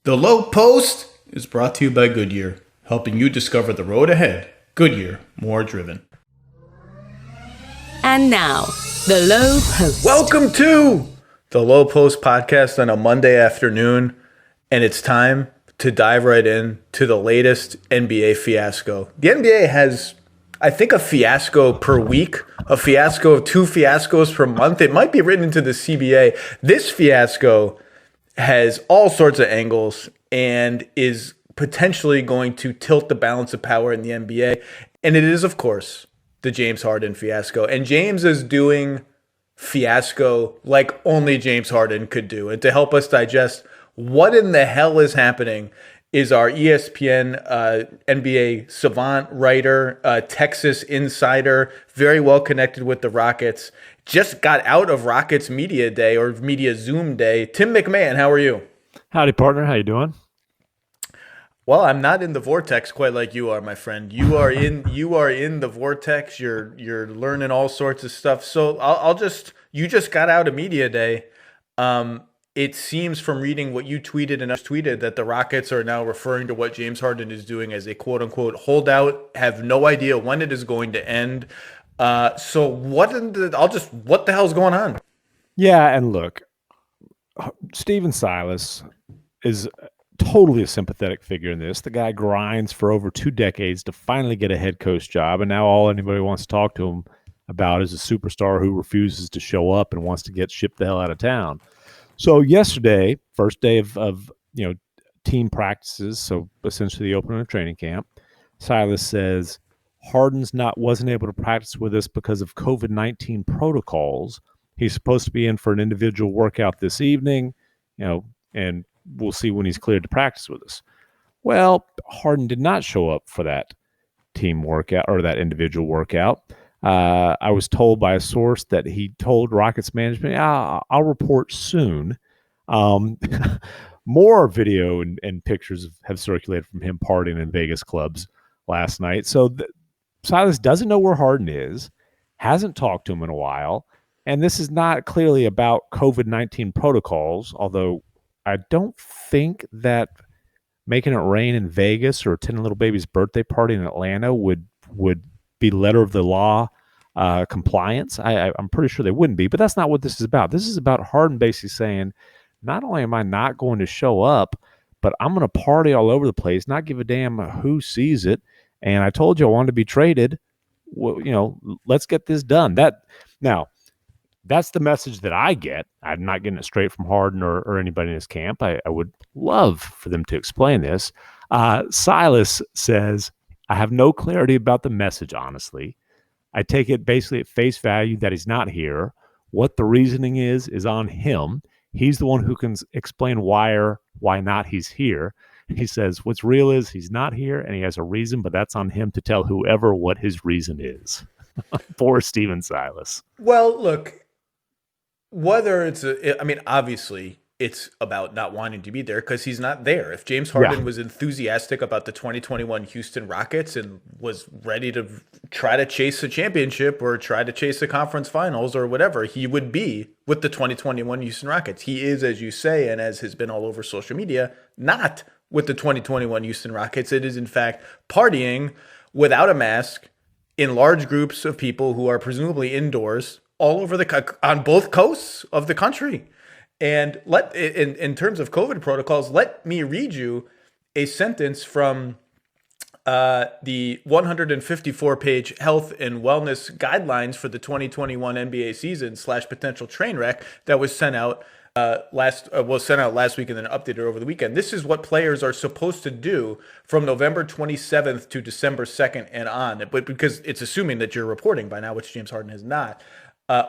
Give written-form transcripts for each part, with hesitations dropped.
The Lowe Post is brought to you by Goodyear, helping you discover the road ahead. Goodyear, more driven. And now, the Lowe Post. Welcome to the Lowe Post podcast on a Monday afternoon, and it's time to dive right in to the latest NBA fiasco. The NBA has, I think, a fiasco per week, a fiasco of 2 fiascos per month. It might be written into the CBA. This fiasco has all sorts of angles and is potentially going to tilt the balance of power in the NBA. And it is, of course, the James Harden fiasco. And James is doing fiasco like only James Harden could do. And to help us digest what in the hell is happening is our ESPN NBA savant writer, Texas insider, very well connected with the Rockets. Just got out of Rockets Media Day or Media Zoom Day. Tim MacMahon, how are you? Howdy, partner. How you doing? Well, I'm not in the vortex quite like you are, my friend. You are in the vortex. You're learning all sorts of stuff. So you just got out of Media Day. It seems from reading what you tweeted and us tweeted that the Rockets are now referring to what James Harden is doing as a quote unquote holdout. Have no idea when it is going to end. So what the hell's going on? Yeah, and look, Steven Silas is totally a sympathetic figure in this. The guy grinds for over 2 decades to finally get a head coach job, and now all anybody wants to talk to him about is a superstar who refuses to show up and wants to get shipped the hell out of town. So yesterday, first day of team practices, so essentially the opening of training camp, Silas says Harden's wasn't able to practice with us because of COVID-19 protocols. He's supposed to be in for an individual workout this evening, and we'll see when he's cleared to practice with us. Well, Harden did not show up for that team workout or that individual workout. I was told by a source that he told Rockets management, I'll report soon. More video and pictures have circulated from him partying in Vegas clubs last night. So Silas doesn't know where Harden is, hasn't talked to him in a while, and this is not clearly about COVID-19 protocols, although I don't think that making it rain in Vegas or attending little baby's birthday party in Atlanta would be letter of the law compliance. I'm pretty sure they wouldn't be, but that's not what this is about. This is about Harden basically saying, not only am I not going to show up, but I'm going to party all over the place, not give a damn who sees it. And I told you I wanted to be traded. Well, let's get this done. That's the message that I get. I'm not getting it straight from Harden or anybody in his camp. I would love for them to explain this. Silas says, I have no clarity about the message, honestly. I take it basically at face value that he's not here. What the reasoning is on him. He's the one who can explain why not he's here. He says what's real is he's not here and he has a reason, but that's on him to tell whoever what his reason is. Poor Steven Silas. Well, look, obviously it's about not wanting to be there because he's not there. If James Harden was enthusiastic about the 2021 Houston Rockets and was ready to try to chase a championship or try to chase the conference finals or whatever, he would be with the 2021 Houston Rockets. He is, as you say, and as has been all over social media, not with the 2021 Houston Rockets. It is, in fact, partying without a mask in large groups of people who are presumably indoors all over on both coasts of the country. And in terms of COVID protocols, let me read you a sentence from the 154-page health and wellness guidelines for the 2021 NBA season / potential train wreck that was sent out last week and then updated over the weekend. This is what players are supposed to do from November 27th to December 2nd and on. But because it's assuming that you're reporting by now, which James Harden has not.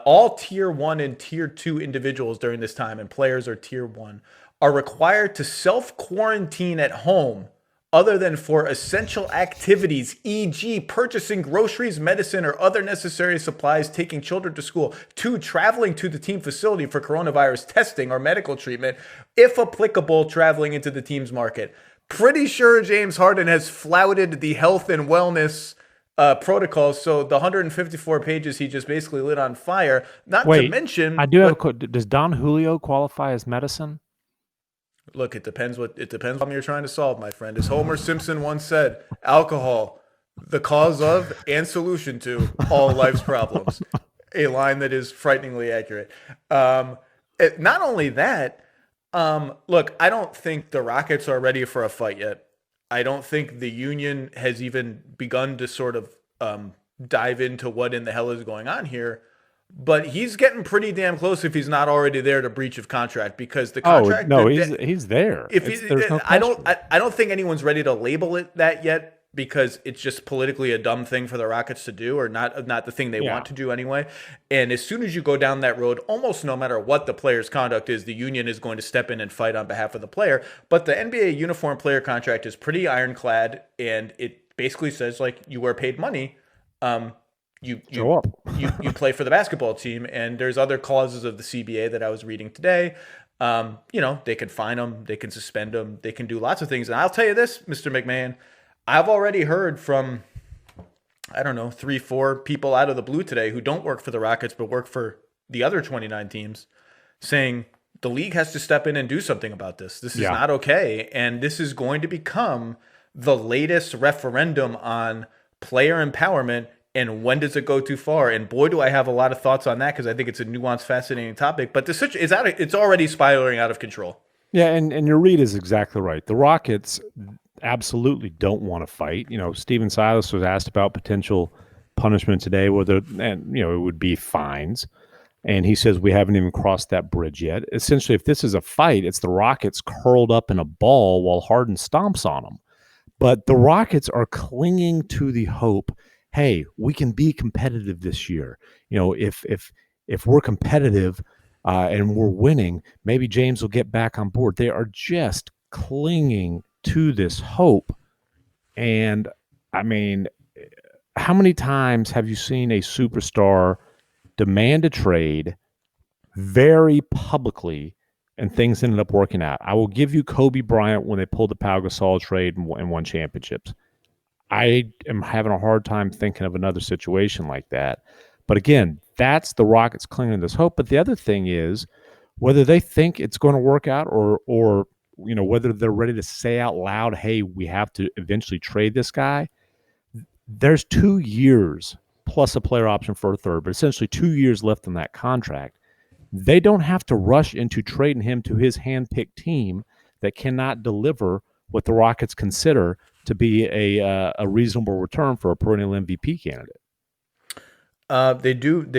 All Tier 1 and Tier 2 individuals during this time, and players are Tier 1, are required to self-quarantine at home other than for essential activities, e.g. purchasing groceries, medicine, or other necessary supplies, taking children to school, 2, traveling to the team facility for coronavirus testing or medical treatment, if applicable, traveling into the team's market. Pretty sure James Harden has flouted the health and wellness protocols. So the 154 pages he just basically lit on fire. Not to mention, I do have a quote. Does Don Julio qualify as medicine? Look, it depends what you're trying to solve, my friend. As Homer Simpson once said, alcohol, the cause of and solution to all life's problems. A line that is frighteningly accurate. Not only that, look, I don't think the Rockets are ready for a fight yet. I don't think the union has even begun to sort of dive into what in the hell is going on here. But he's getting pretty damn close if he's not already there to breach of contract, because the contract. Oh no, he's there. I don't think anyone's ready to label it that yet, because it's just politically a dumb thing for the Rockets to do, or not the thing they want to do anyway. And as soon as you go down that road, almost no matter what the player's conduct is, the union is going to step in and fight on behalf of the player. But the NBA uniform player contract is pretty ironclad, and it basically says, like, you are paid money. You play for the basketball team, and there's other clauses of the CBA that I was reading today. They can fine them, they can suspend them, they can do lots of things. And I'll tell you this, Mr. MacMahon, I've already heard from, 3-4 people out of the blue today who don't work for the Rockets but work for the other 29 teams, saying the league has to step in and do something about this. This is not okay, and this is going to become the latest referendum on player empowerment. And when does it go too far? And boy, do I have a lot of thoughts on that, because I think it's a nuanced, fascinating topic. But it's already spiraling out of control. Yeah, and your read is exactly right. The Rockets absolutely don't want to fight. Stephen Silas was asked about potential punishment today, it would be fines. And he says we haven't even crossed that bridge yet. Essentially, if this is a fight, it's the Rockets curled up in a ball while Harden stomps on them. But the Rockets are clinging to the hope, hey, we can be competitive this year. If we're competitive and we're winning, maybe James will get back on board. They are just clinging to this hope. And I mean, how many times have you seen a superstar demand a trade very publicly and things ended up working out? I will give you Kobe Bryant when they pulled the Pau Gasol trade and won championships. I am having a hard time thinking of another situation like that. But again, that's the Rockets clinging to this hope. But the other thing is whether they think it's going to work out or whether they're ready to say out loud, hey, we have to eventually trade this guy. There's 2 years plus a player option for a third, but essentially 2 years left on that contract. They don't have to rush into trading him to his hand-picked team that cannot deliver what the Rockets consider to be a reasonable return for a perennial MVP candidate. They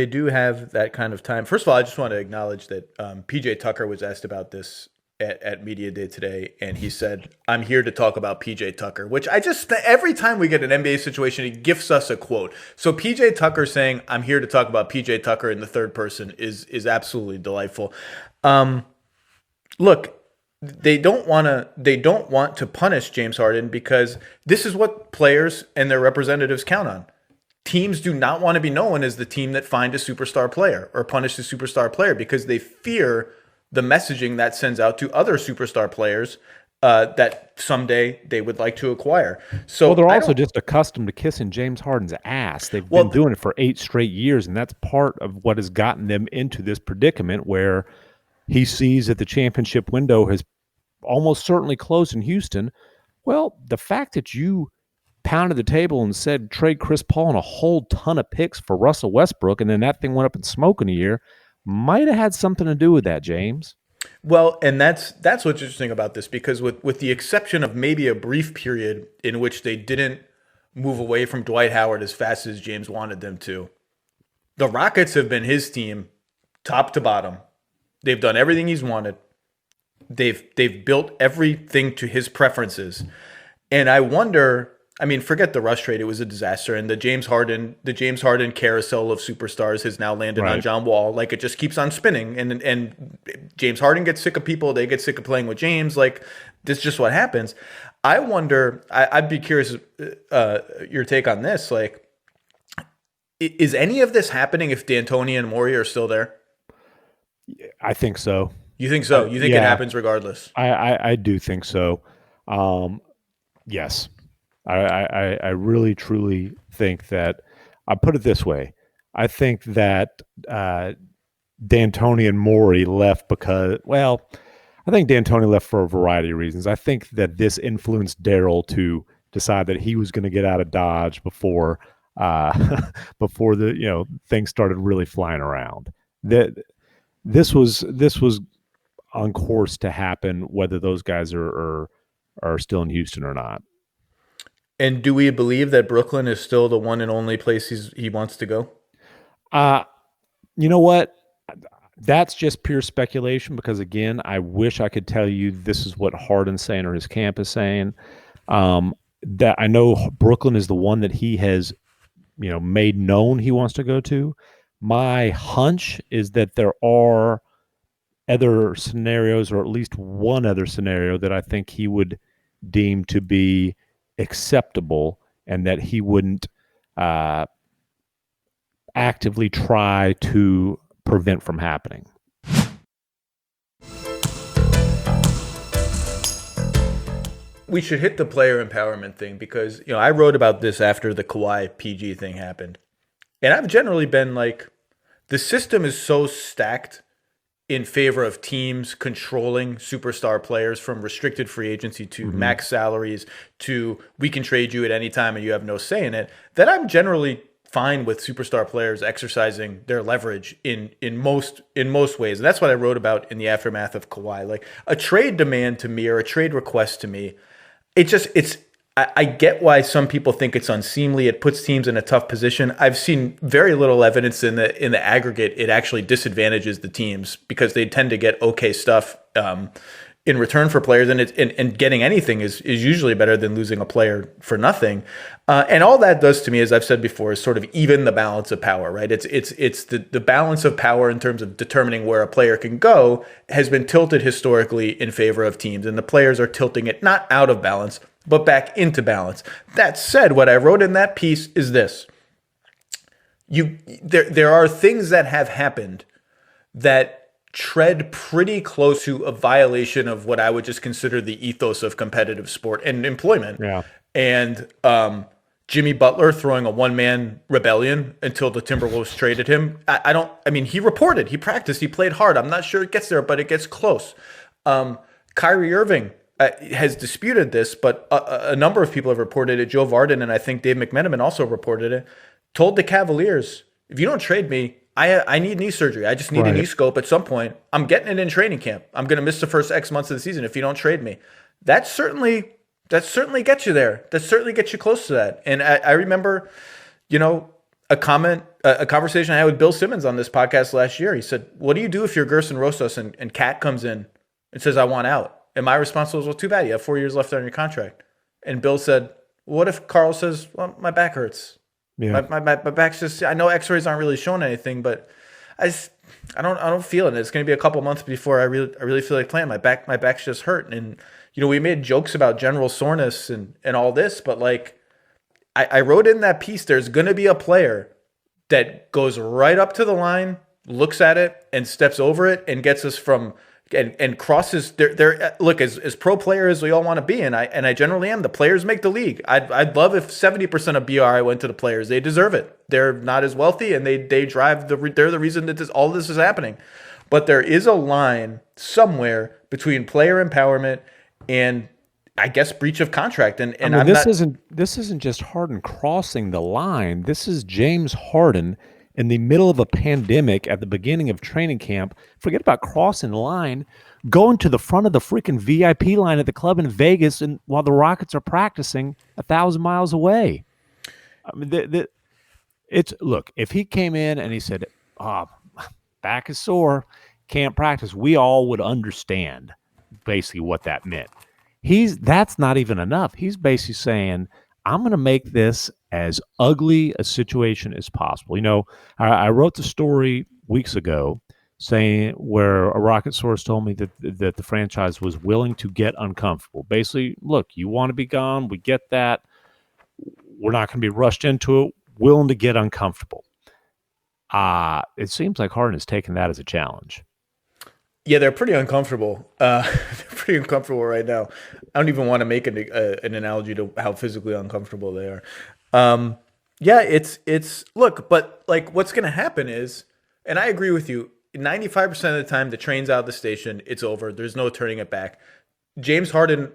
do have that kind of time. First of all, I just want to acknowledge that PJ Tucker was asked about this at Media Day today, and he said, "I'm here to talk about PJ Tucker," which every time we get an NBA situation, he gifts us a quote. So PJ Tucker saying, "I'm here to talk about PJ Tucker" in the third person is absolutely delightful. Look, they don't want to punish James Harden, because this is what players and their representatives count on. Teams do not want to be known as the team that fined a superstar player or punished a superstar player, because they fear the messaging that sends out to other superstar players that someday they would like to acquire. So they're also just accustomed to kissing James Harden's ass. They've been doing it for 8 straight years, and that's part of what has gotten them into this predicament where he sees that the championship window has almost certainly closed in Houston. Well, the fact that you pounded the table and said trade Chris Paul and a whole ton of picks for Russell Westbrook, and then that thing went up in smoke in a year, might have had something to do with that, James. Well, and that's what's interesting about this, because with the exception of maybe a brief period in which they didn't move away from Dwight Howard as fast as James wanted them to, the Rockets have been his team top to bottom. They've done everything he's wanted. They've built everything to his preferences. And I wonder, I mean, forget the Russ trade, it was a disaster. And the James Harden carousel of superstars has now landed on John Wall. Like, it just keeps on spinning. And James Harden gets sick of people, they get sick of playing with James. Like, this is just what happens. I wonder, I'd be curious your take on this. Like, is any of this happening if D'Antoni and Morey are still there? I think so. You think so? You think it happens regardless? I do think so. Yes. I really, truly think that, I'll put it this way. I think that D'Antoni and Morey left because, well, I think D'Antoni left for a variety of reasons. I think that this influenced Daryl to decide that he was going to get out of Dodge before before the things started really flying around. That this was on course to happen, whether those guys are still in Houston or not. And do we believe that Brooklyn is still the one and only place he wants to go? You know what? That's just pure speculation because, again, I wish I could tell you this is what Harden's saying or his camp is saying. That I know Brooklyn is the one that he has, made known he wants to go to. My hunch is that there are other scenarios, or at least one other scenario that I think he would deem to be acceptable and that he wouldn't actively try to prevent from happening. We should hit the player empowerment thing because, I wrote about this after the Kawhi PG thing happened. And I've generally been like, the system is so stacked in favor of teams controlling superstar players, from restricted free agency to max salaries to we can trade you at any time and you have no say in it, that I'm generally fine with superstar players exercising their leverage in most ways. And that's what I wrote about in the aftermath of Kawhi. Like, a trade demand to me, or a trade request to me, I get why some people think it's unseemly. It puts teams in a tough position. I've seen very little evidence in the aggregate it actually disadvantages the teams, because they tend to get okay stuff in return for players, and getting anything is usually better than losing a player for nothing. And all that does to me, as I've said before, is sort of even the balance of power, right? It's the balance of power in terms of determining where a player can go has been tilted historically in favor of teams, and the players are tilting it not out of balance, but back into balance. That said, what I wrote in that piece is this. There are things that have happened that tread pretty close to a violation of what I would just consider the ethos of competitive sport and employment. Yeah. And Jimmy Butler throwing a one-man rebellion until the Timberwolves traded him. He reported, he practiced, he played hard. I'm not sure it gets there, but it gets close. Kyrie Irving has disputed this, but a number of people have reported it. Joe Varden and I think Dave McMenamin also reported it. Told the Cavaliers, if you don't trade me, I need knee surgery. I just need a knee scope at some point. I'm getting it in training camp. I'm going to miss the first X months of the season if you don't trade me. That certainly gets you there. That certainly gets you close to that. And I remember, a conversation I had with Bill Simmons on this podcast last year. He said, what do you do if you're Gerson Rosas and Cat comes in and says, I want out? And my response was, well, too bad. You have 4 years left on your contract. And Bill said, what if Carl says, well, my back hurts? Yeah. My back's just, I know x-rays aren't really showing anything, but I don't feel it. It's going to be a couple months before I really feel like playing. My back's just hurt. And, we made jokes about general soreness and all this, but like I wrote in that piece, there's going to be a player that goes right up to the line, looks at it and steps over it and gets us from and crosses their look, as pro player as we all want to be, and I generally am. The players make the league. I'd love if 70% of BRI went to the players. They deserve it. They're not as wealthy, and they drive they're the reason that all this is happening. But there is a line somewhere between player empowerment and, I guess, breach of contract. And this isn't just Harden crossing the line. This is James Harden in the middle of a pandemic at the beginning of training camp. Forget about crossing the line, going to the front of the freaking VIP line at the club in Vegas, and while the Rockets are practicing 1,000 miles away. I mean, look, if he came in and he said, back is sore, can't practice, we all would understand basically what that meant. That's not even enough. He's basically saying, I'm going to make this as ugly a situation as possible. I wrote the story weeks ago saying where a Rocket source told me that the franchise was willing to get uncomfortable. Basically, look, you want to be gone. We get that. We're not going to be rushed into it. Willing to get uncomfortable. It seems like Harden has taken that as a challenge. Yeah, they're pretty uncomfortable. They're pretty uncomfortable right now. I don't even want to make an analogy to how physically uncomfortable they are. Yeah, it's look, but like what's going to happen is, and I agree with you, 95% of the time, the train's out of the station. It's over. There's no turning it back. James Harden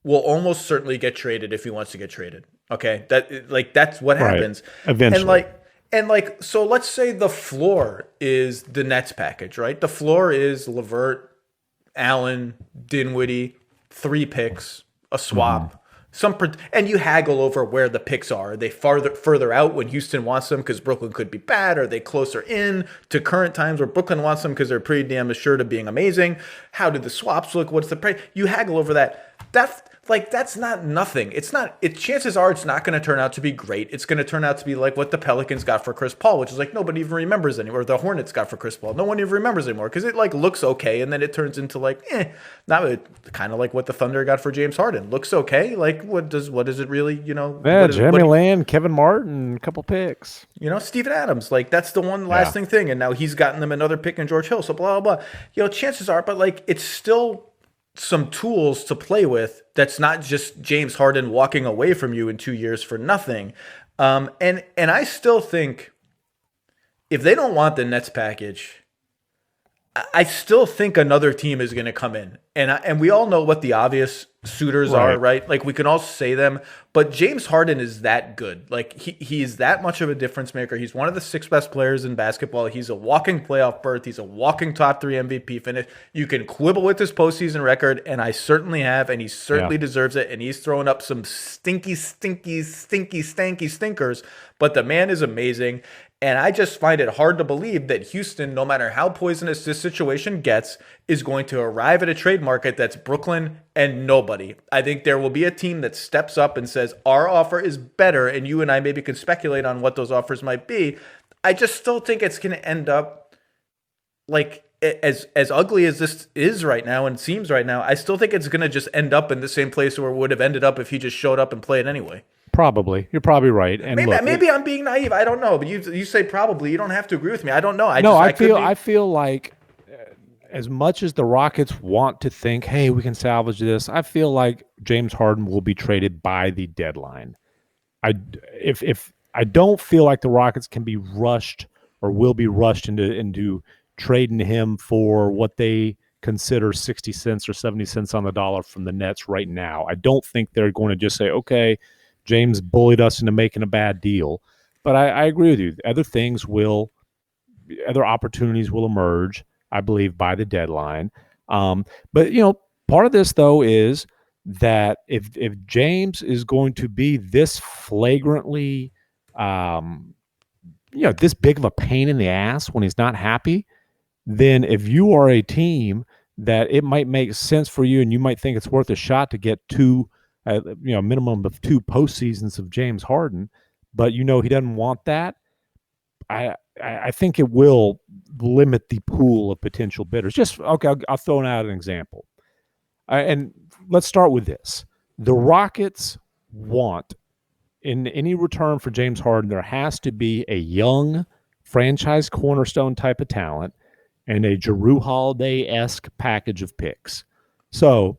will almost certainly get traded if he wants to get traded. Okay, that's what happens eventually. And so let's say the floor is the Nets package, right? The floor is LeVert, Allen, Dinwiddie, 3 picks, a swap. And you haggle over where the picks are. Are they further out when Houston wants them because Brooklyn could be bad? Are they closer in to current times where Brooklyn wants them because they're pretty damn assured of being amazing? How do the swaps look? What's the price? You haggle over that. That's not nothing. Chances are it's not going to turn out to be great. It's going to turn out to be like what the Pelicans got for Chris Paul, which is like nobody even remembers anymore. Or the Hornets got for Chris Paul. No one even remembers anymore because it like looks okay, and then it turns into like not kind of like what the Thunder got for James Harden. Looks okay. Like what does it really? Jeremy Lamb, Kevin Martin, a couple picks. Steven Adams. Like that's the one lasting thing, and now he's gotten them another pick in George Hill. So blah blah blah. Chances are, but like it's still some tools to play with. That's not just James Harden walking away from you in 2 years for nothing. And I still think if they don't want the Nets package, I still think another team is going to come in. And we all know what the obvious suitors are, right? Like we can all say them, but James Harden is that good. Like he is that much of a difference maker. He's one of the 6 best players in basketball. He's a walking playoff berth. He's a walking top 3 MVP finish. You can quibble with his postseason record, and I certainly have, and he certainly deserves it. And he's throwing up some stanky stinkers, but the man is amazing. And I just find it hard to believe that Houston, no matter how poisonous this situation gets, is going to arrive at a trade market that's Brooklyn and nobody. I think there will be a team that steps up and says, our offer is better, and you and I maybe can speculate on what those offers might be. I just still think it's going to end up like as ugly as this is right now and seems right now. I still think it's going to just end up in the same place where it would have ended up if he just showed up and played anyway. Probably. You're probably right. And maybe I'm being naive. I don't know. But you say probably. You don't have to agree with me. I don't know. I feel like as much as the Rockets want to think, hey, we can salvage this, I feel like James Harden will be traded by the deadline. I don't feel like the Rockets can be rushed or will be rushed into trading him for what they consider 60 cents or 70 cents on the dollar from the Nets right now. I don't think they're going to just say, okay, James bullied us into making a bad deal. But I agree with you. Other opportunities will emerge, I believe, by the deadline. But, part of this, though, is that if James is going to be this flagrantly, this big of a pain in the ass when he's not happy, then if you are a team that it might make sense for you and you might think it's worth a shot to get a minimum of 2 postseasons of James Harden, but he doesn't want that, I think it will limit the pool of potential bidders. I'll throw out an example. And let's start with this. The Rockets want, in any return for James Harden, there has to be a young franchise cornerstone type of talent and a Jrue Holiday-esque package of picks. So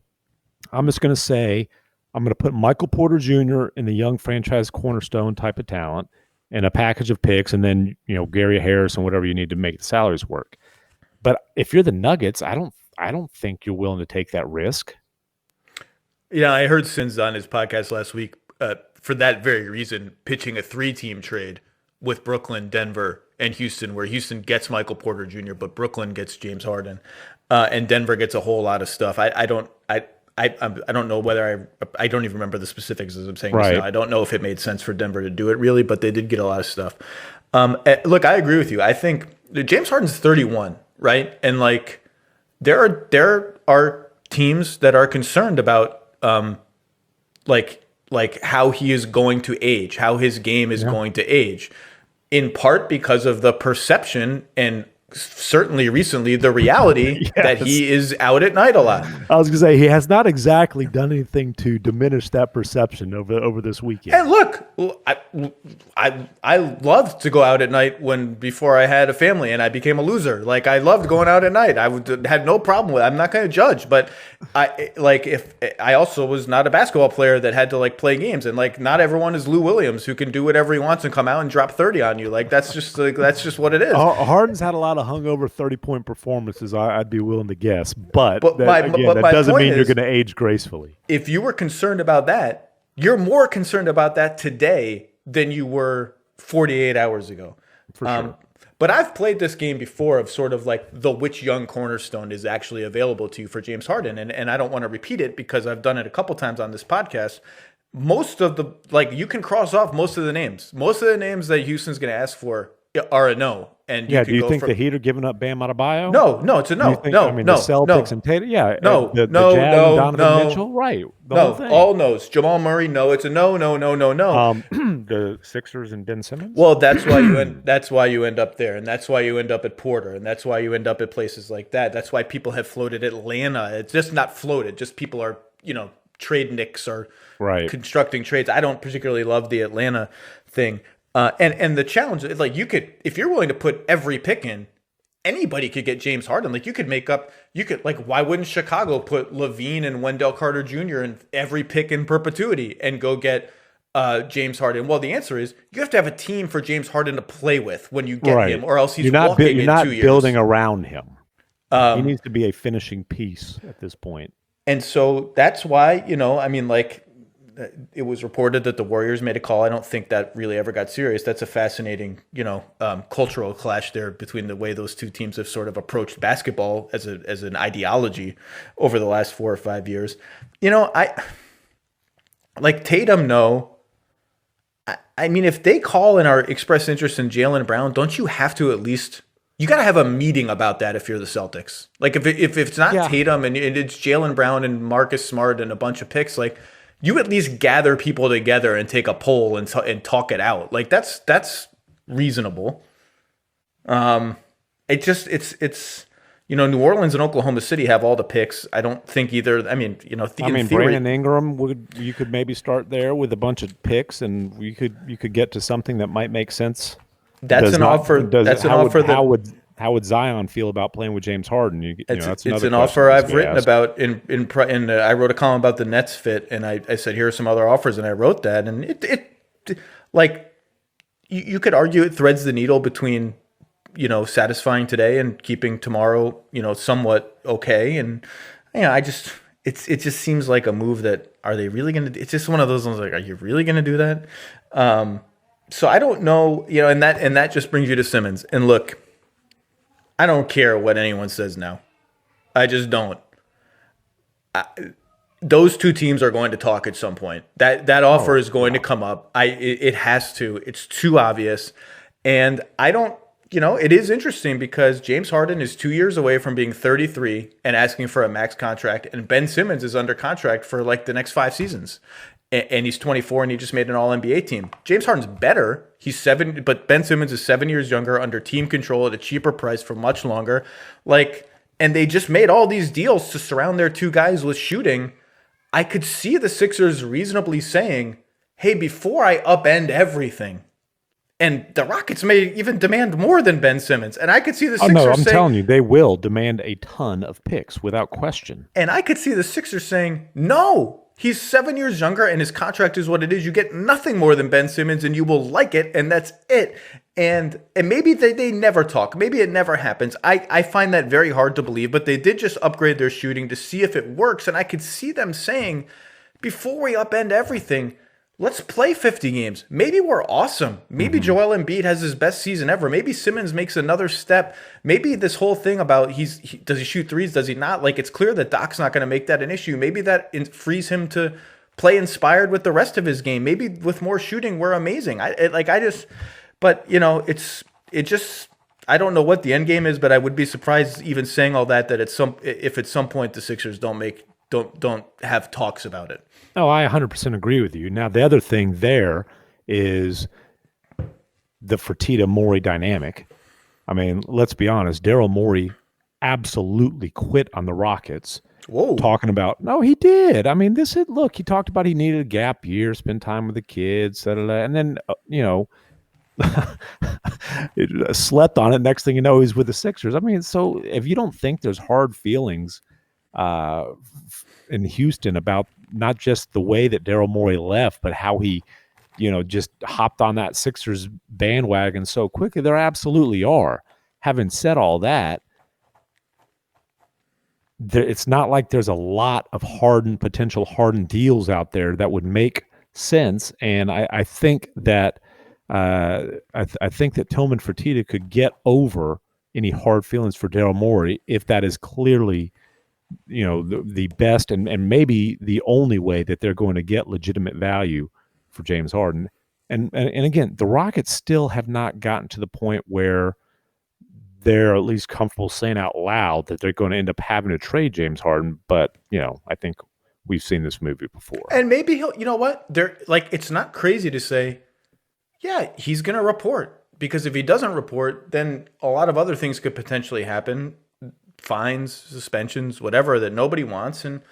I'm just going to say, I'm going to put Michael Porter Jr. in the young franchise cornerstone type of talent and a package of picks, and then Gary Harris and whatever you need to make the salaries work. But if you're the Nuggets, I don't think you're willing to take that risk. Yeah, I heard Sins on his podcast last week for that very reason, pitching a 3-team trade with Brooklyn, Denver, and Houston, where Houston gets Michael Porter Jr., but Brooklyn gets James Harden, and Denver gets a whole lot of stuff. I don't know whether I don't even remember the specifics as I'm saying this now. I don't know if it made sense for Denver to do it really, but they did get a lot of stuff. Look, I agree with you. I think James Harden's 31, right? And like there are teams that are concerned about like how he is going to age, how his game is going to age, in part because of the perception and certainly recently the reality that he is out at night a lot. I was going to say, he has not exactly done anything to diminish that perception over this weekend. And look, I loved to go out at night before I had a family and I became a loser. Like I loved going out at night. I had no problem with it. I'm not going to judge, but if I also was not a basketball player that had to play games, and not everyone is Lou Williams who can do whatever he wants and come out and drop 30 on you. That's just what it is. Harden's had a lot lot of hungover 30-point performances, I'd be willing to guess. But But that my doesn't point mean you're is, going to age gracefully. if you were concerned about that, you're more concerned about that today than you were 48 hours ago. For sure. But I've played this game before of sort of like which young cornerstone is actually available to you for James Harden. And I don't want to repeat it because I've done it a couple times on this podcast. Most of the, like, you can cross off most of the names. Most of the names that Houston's going to ask for are a no. And do you think the Heat are giving up Bam Adebayo? No, it's a no. The No. Celtics and Tatum, No, the Jazz and Donovan Mitchell, right? The whole thing. All no's. Jamal Murray, no. It's a no. The Sixers and Ben Simmons. Well, that's why you end up there, and that's why you end up at Porter, and that's why you end up at places like that. That's why people have floated Atlanta. It's just not floated. Just people are, trade nicks are constructing trades. I don't particularly love the Atlanta thing. And the challenge is, like, if you're willing to put every pick in, anybody could get James Harden. Like, why wouldn't Chicago put Levine and Wendell Carter Jr. in every pick in perpetuity and go get James Harden? Well, the answer is you have to have a team for James Harden to play with when you get him, or else he's walking in 2 years. Building around him. He needs to be a finishing piece at this point. And so that's why, it was reported that the Warriors made a call. I don't think that really ever got serious. That's a fascinating, cultural clash there between the way those two teams have sort of approached basketball as an ideology over the last 4 or 5 years. Tatum, no. If they call and are express interest in Jaylen Brown, don't you have to at least? You got to have a meeting about that if you're the Celtics. Like, if it's not Tatum and it's Jaylen Brown and Marcus Smart and a bunch of picks, like, you at least gather people together and take a poll and talk it out. Like, that's reasonable. It's New Orleans and Oklahoma City have all the picks. I don't think either. In theory, Brandon Ingram you could maybe start there with a bunch of picks, and you could get to something that might make sense. That's an offer. How would Zion feel about playing with James Harden? That's it's an offer I've written about in I wrote a column about the Nets fit, and I said, here are some other offers, and I wrote that, and it you could argue it threads the needle between satisfying today and keeping tomorrow somewhat okay, and it just seems like a move that, are they really going to? It's just one of those ones, like, are you really going to do that? So I don't know, and that just brings you to Simmons. And look, I don't care what anyone says now. I just don't. Those two teams are going to talk at some point. That offer is going to come up. It has to. It's too obvious. And I don't, it is interesting because James Harden is 2 years away from being 33 and asking for a max contract, and Ben Simmons is under contract for like the next 5 seasons. And he's 24 and he just made an All-NBA team. James Harden's better. He's 7, but Ben Simmons is 7 years younger, under team control at a cheaper price for much longer. And they just made all these deals to surround their two guys with shooting. I could see the Sixers reasonably saying, hey, before I upend everything, and the Rockets may even demand more than Ben Simmons. And I could see the Sixers I'm telling you, they will demand a ton of picks without question. And I could see the Sixers saying, no, he's 7 years younger and his contract is what it is. You get nothing more than Ben Simmons and you will like it, and that's it. And maybe they never talk. Maybe it never happens. I find that very hard to believe, but they did just upgrade their shooting to see if it works. And I could see them saying, before we upend everything, let's play 50 games. Maybe we're awesome. Maybe Joel Embiid has his best season ever. Maybe Simmons makes another step. Maybe this whole thing about does he shoot threes, does he not? Like, it's clear that Doc's not going to make that an issue. Maybe that frees him to play inspired with the rest of his game. Maybe with more shooting, we're amazing. But I don't know what the end game is, but I would be surprised even saying all that if at some point the Sixers don't have talks about it. No, I 100% agree with you. Now, the other thing there is the Fertitta-Morey dynamic. I mean, let's be honest. Daryl Morey absolutely quit on the Rockets. Whoa. Talking about, no, he did. I mean, he talked about he needed a gap year, spend time with the kids, and then, slept on it. Next thing you know, he's with the Sixers. I mean, so if you don't think there's hard feelings in Houston about not just the way that Daryl Morey left, but how he, just hopped on that Sixers bandwagon so quickly, there absolutely are. having said all that, it's not like there's a lot of potential Harden deals out there that would make sense. And I think that I think that Tillman Fertitta could get over any hard feelings for Daryl Morey if that is clearly, the best and maybe the only way that they're going to get legitimate value for James Harden. And again, the Rockets still have not gotten to the point where they're at least comfortable saying out loud that they're going to end up having to trade James Harden. But, I think we've seen this movie before. And maybe he'll, you know what? It's not crazy to say, yeah, he's going to report. Because if he doesn't report, then a lot of other things could potentially happen. Fines, suspensions, whatever that nobody wants. And,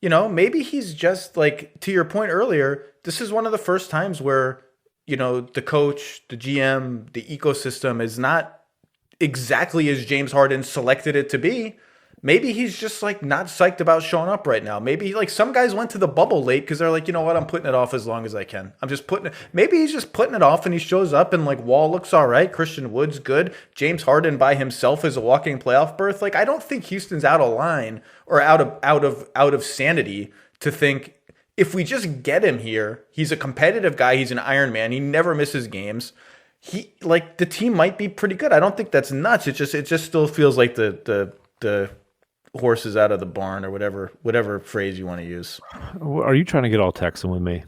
maybe he's just like, to your point earlier, this is one of the first times where, the coach, the GM, the ecosystem is not exactly as James Harden selected it to be. Maybe he's just not psyched about showing up right now. Maybe some guys went to the bubble late because they're like, you know what, I'm putting it off as long as I can. Maybe he's just putting it off and he shows up and Wall looks all right. Christian Wood's good. James Harden by himself is a walking playoff berth. I don't think Houston's out of line or out of sanity to think if we just get him here, he's a competitive guy. He's an Iron Man. He never misses games. The team might be pretty good. I don't think that's nuts. It just still feels like the horse is out of the barn or whatever phrase you want to use. Are you trying to get all Texan with me?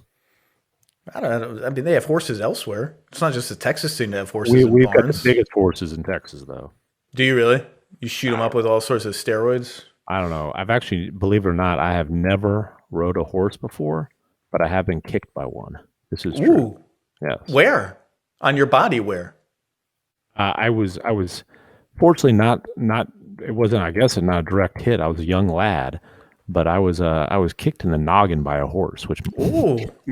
I don't know. I mean, they have horses elsewhere. It's not just a Texas thing to have horses in we've barns. Got the biggest horses in Texas, though. Do you really? You shoot them up with all sorts of steroids? I don't know. I've actually, believe it or not, I have never rode a horse before, but I have been kicked by one. This is true. Ooh. Yes. Where? On your body? Where? I was fortunately not. It wasn't, I guess, not a direct hit. I was a young lad, but I was kicked in the noggin by a horse. Which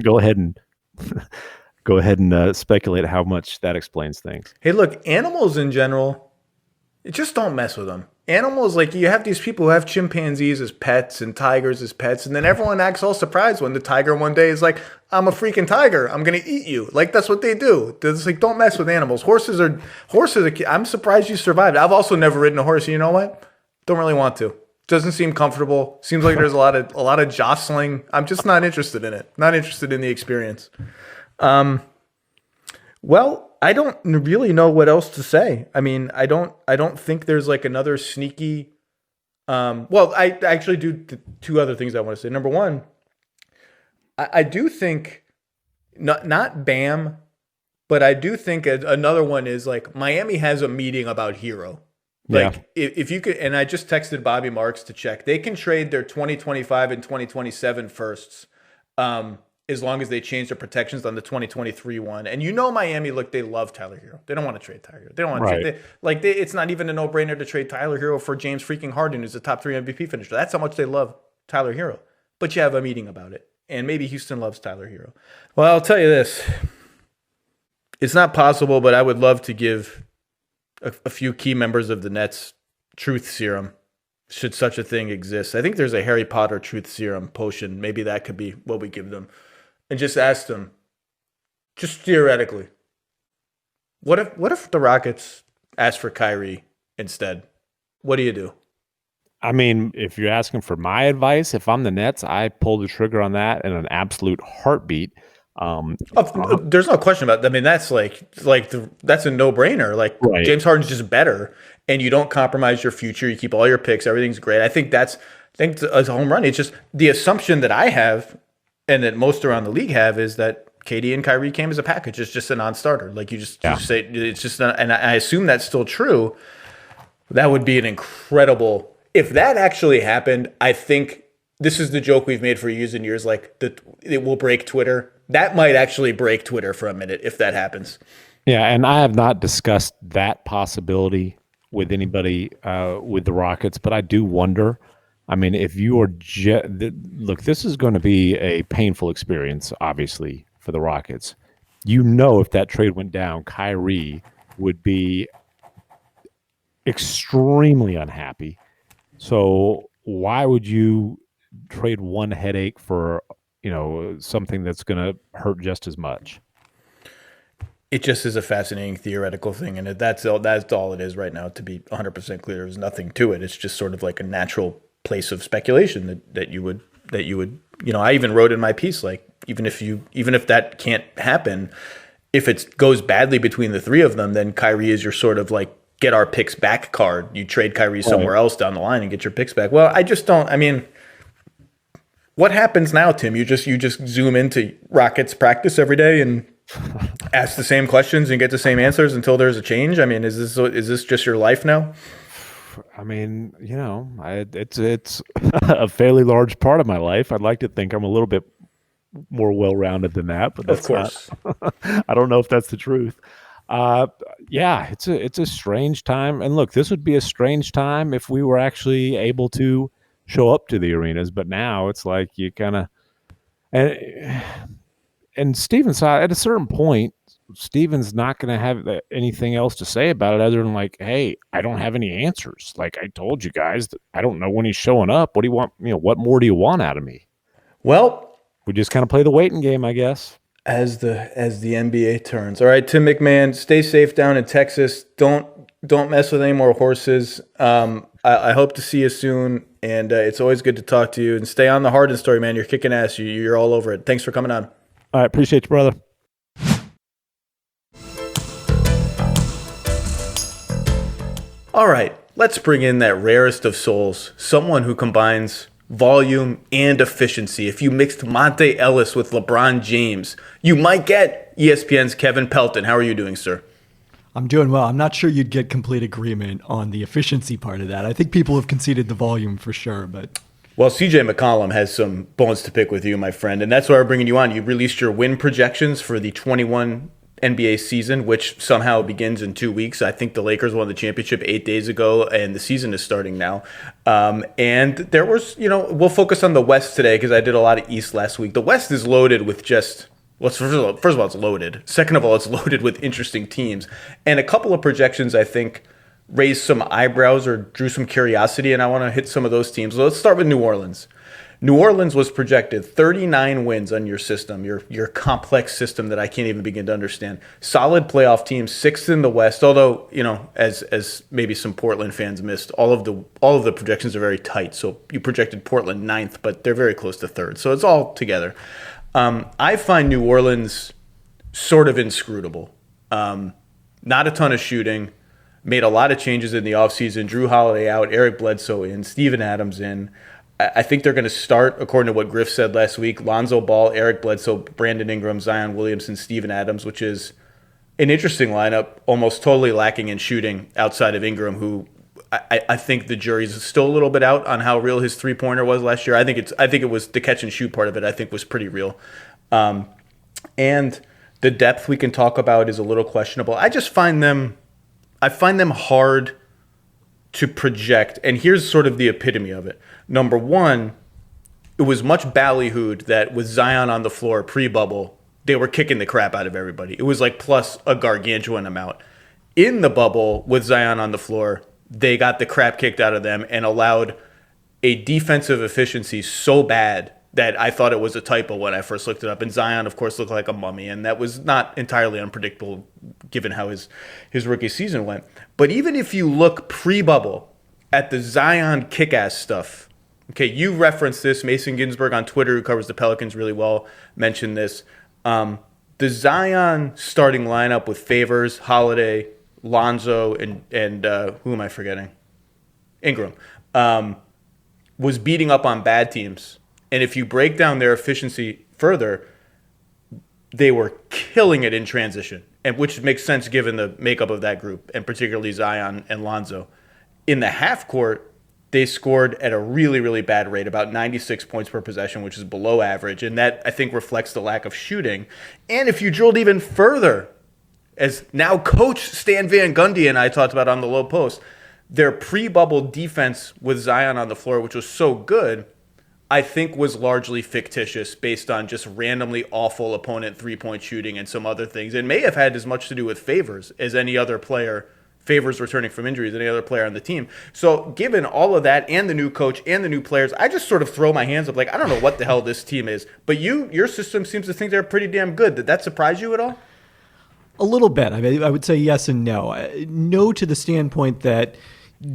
go ahead and speculate how much that explains things. Hey, look, animals in general, just don't mess with them. Animals, you have these people who have chimpanzees as pets and tigers as pets, and then everyone acts all surprised when the tiger one day is like, I'm a freaking tiger. I'm going to eat you. That's what they do. It's don't mess with animals. Horses. I'm surprised you survived. I've also never ridden a horse. You know what? Don't really want to. Doesn't seem comfortable. Seems like there's a lot of jostling. I'm just not interested in it. Not interested in the experience. Well, I don't really know what else to say. I mean, I don't think there's another sneaky. Well, I actually do two other things I want to say. Number one, I do think not Bam, but I do think another one is Miami has a meeting about Hero. If you could, and I just texted Bobby Marks to check, they can trade their 2025 and 2027 firsts. As long as they change their protections on the 2023 one. And Miami, look, they love Tyler Hero. They don't want to trade Tyler Hero. They don't want to trade. It's not even a no-brainer to trade Tyler Hero for James freaking Harden, who's a top 3 MVP finisher. That's how much they love Tyler Hero. But you have a meeting about it. And maybe Houston loves Tyler Hero. Well, I'll tell you this. It's not possible, but I would love to give a few key members of the Nets truth serum, should such a thing exist. I think there's a Harry Potter truth serum potion. Maybe that could be what we give them. And just ask them, just theoretically, what if the Rockets ask for Kyrie instead? What do you do? I mean, if you're asking for my advice, if I'm the Nets, I pull the trigger on that in an absolute heartbeat. There's no question about that. I mean, that's that's a no-brainer. Right. James Harden's just better, and you don't compromise your future. You keep all your picks. Everything's great. I think it's a home run. It's just the assumption that I have, and that most around the league have, is that KD and Kyrie came as a package. It's just a non-starter. You say it's just not, and I assume that's still true. That would be an incredible. If that actually happened, I think this is the joke we've made for years and years. It will break Twitter. That might actually break Twitter for a minute if that happens. Yeah, and I have not discussed that possibility with anybody with the Rockets, but I do wonder. I mean, if you are look, this is going to be a painful experience, obviously, for the Rockets. If that trade went down, Kyrie would be extremely unhappy. So why would you trade one headache for something that's going to hurt just as much? It just is a fascinating theoretical thing, and that's all it is right now. To be 100% clear, there's nothing to it. It's just sort of like a natural place of speculation that you would I even wrote in my piece, like even if that can't happen, if it goes badly between the three of them, then Kyrie is your sort of like get our picks back card. You trade Kyrie somewhere else down the line and get your picks back. Well, I just don't. I mean, what happens now, Tim? You just zoom into Rockets practice every day and ask the same questions and get the same answers until there's a change. I mean, is this just your life now? I mean, it's a fairly large part of my life. I'd like to think I'm a little bit more well-rounded than that, but that's Of course. not. I don't know if that's the truth. Yeah, it's a strange time. And look, this would be a strange time if we were actually able to show up to the arenas. But now it's like you kind of and Steven's at a certain point, Steven's not going to have anything else to say about it other than like, hey, I don't have any answers. Like I told you guys, I don't know when he's showing up. What do you want? What more do you want out of me? Well, we just kind of play the waiting game, I guess. As the NBA turns. All right, Tim MacMahon, stay safe down in Texas. Don't mess with any more horses. I hope to see you soon, and it's always good to talk to you. And stay on the Harden story, man. You're kicking ass. You're all over it. Thanks for coming on. All right, appreciate you, brother. All right, let's bring in that rarest of souls, someone who combines volume and efficiency. If you mixed Monte Ellis with LeBron James, you might get ESPN's Kevin Pelton. How are you doing, sir? I'm doing well. I'm not sure you'd get complete agreement on the efficiency part of that. I think people have conceded the volume for sure, but... Well, CJ McCollum has some bones to pick with you, my friend, and that's why we're bringing you on. You released your win projections for the 21 NBA season, which somehow begins in 2 weeks. I think the Lakers won the championship 8 days ago, and the season is starting now. And there was, we'll focus on the West today because I did a lot of East last week. The West is loaded with just, well, first of all, it's loaded. Second of all, it's loaded with interesting teams. And a couple of projections, I think, raised some eyebrows or drew some curiosity, and I want to hit some of those teams. So let's start with New Orleans. New Orleans was projected 39 wins on your system, your complex system that I can't even begin to understand. Solid playoff team, sixth in the West. Although as maybe some Portland fans missed, all of the projections are very tight. So you projected Portland ninth, but they're very close to third. So it's all together. I find New Orleans sort of inscrutable. Not a ton of shooting. Made a lot of changes in the offseason. Drew Holiday out, Eric Bledsoe in, Steven Adams in. I think they're going to start, according to what Griff said last week, Lonzo Ball, Eric Bledsoe, Brandon Ingram, Zion Williamson, Steven Adams, which is an interesting lineup, almost totally lacking in shooting outside of Ingram, who I think the jury's still a little bit out on how real his three-pointer was last year. I think it was the catch and shoot part of it, I think, was pretty real. And the depth we can talk about is a little questionable. I find them hard to project, and here's sort of the epitome of it. Number one, it was much ballyhooed that with Zion on the floor pre-bubble, they were kicking the crap out of everybody. It was like plus a gargantuan amount. In the bubble, with Zion on the floor, they got the crap kicked out of them and allowed a defensive efficiency so bad that I thought it was a typo when I first looked it up. And Zion, of course, looked like a mummy, and that was not entirely unpredictable given how his rookie season went. But even if you look pre-bubble at the Zion kick-ass stuff, okay, you referenced this. Mason Ginsberg on Twitter, who covers the Pelicans really well, mentioned this. The Zion starting lineup with Favors, Holiday, Lonzo, and who am I forgetting? Ingram, was beating up on bad teams. And if you break down their efficiency further, they were killing it in transition, and which makes sense given the makeup of that group, and particularly Zion and Lonzo. In the half court, they scored at a really, really bad rate, about 96 points per possession, which is below average. And that, I think, reflects the lack of shooting. And if you drilled even further, as now Coach Stan Van Gundy and I talked about on the Lowe Post, their pre-bubble defense with Zion on the floor, which was so good, I think was largely fictitious based on just randomly awful opponent three-point shooting and some other things. It may have had as much to do with Favors as any other player, Favors returning from injuries, any other player on the team. So given all of that and the new coach and the new players, I just sort of throw my hands up like, I don't know what the hell this team is. But your system seems to think they're pretty damn good. Did that surprise you at all? A little bit. I mean, I would say yes and no. No to the standpoint that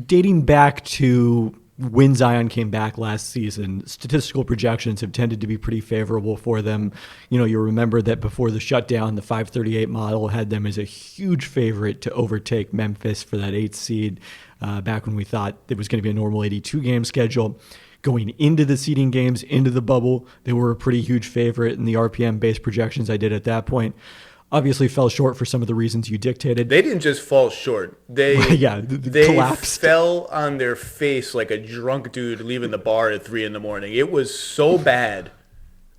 dating back to when Zion came back last season, statistical projections have tended to be pretty favorable for them. You know, you remember that before the shutdown, the 538 model had them as a huge favorite to overtake Memphis for that 8th seed back when we thought it was going to be a normal 82-game schedule. Going into the seeding games, into the bubble, they were a pretty huge favorite in the RPM-based projections I did at that point. Obviously fell short for some of the reasons you dictated. They didn't just fall short. They collapsed. Fell on their face like a drunk dude leaving the bar at 3 a.m. It was so bad.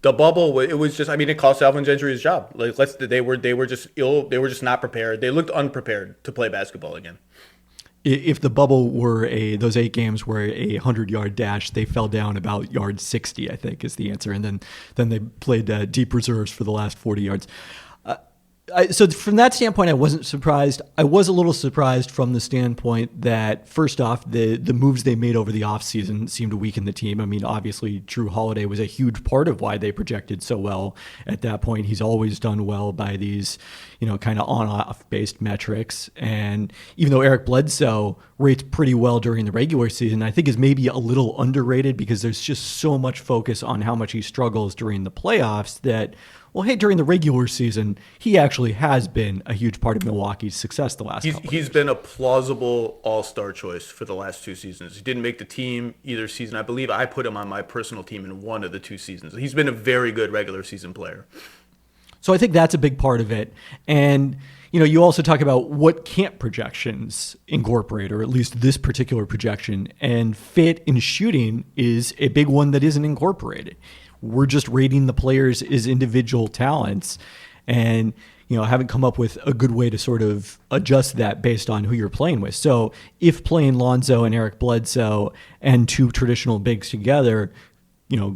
The bubble, it was just, I mean, it cost Alvin Gentry his job. Like, they were just ill. They were just not prepared. They looked unprepared to play basketball again. If the bubble were those 8 games were a 100-yard dash, they fell down about yard 60, I think is the answer. And then they played deep reserves for the last 40 yards. So from that standpoint, I wasn't surprised. I was a little surprised from the standpoint that, first off, the moves they made over the offseason seemed to weaken the team. I mean, obviously, Drew Holiday was a huge part of why they projected so well at that point. He's always done well by these, kind of on-off based metrics. And even though Eric Bledsoe rates pretty well during the regular season, I think is maybe a little underrated because there's just so much focus on how much he struggles during the playoffs that, well, hey, during the regular season, he actually has been a huge part of Milwaukee's success the last couple of years. He's been a plausible all-star choice for the last 2 seasons. He didn't make the team either season. I believe I put him on my personal team in one of the 2 seasons. He's been a very good regular season player. So I think that's a big part of it. And, you also talk about what can't projections incorporate, or at least this particular projection, and fit in shooting is a big one that isn't incorporated. We're just rating the players as individual talents and, haven't come up with a good way to sort of adjust that based on who you're playing with. So if playing Lonzo and Eric Bledsoe and 2 traditional bigs together,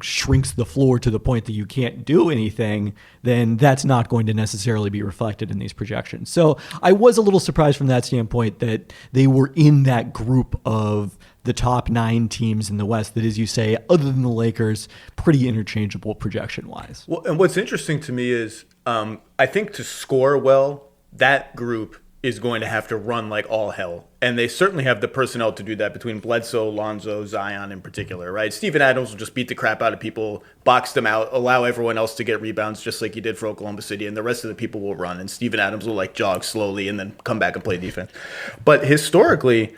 shrinks the floor to the point that you can't do anything, then that's not going to necessarily be reflected in these projections. So I was a little surprised from that standpoint that they were in that group of the top 9 teams in the West that, as you say, other than the Lakers, pretty interchangeable projection-wise. Well, and what's interesting to me is I think to score well, that group is going to have to run like all hell. And they certainly have the personnel to do that between Bledsoe, Lonzo, Zion in particular, right? Steven Adams will just beat the crap out of people, box them out, allow everyone else to get rebounds just like he did for Oklahoma City, and the rest of the people will run. And Steven Adams will jog slowly and then come back and play defense. But historically,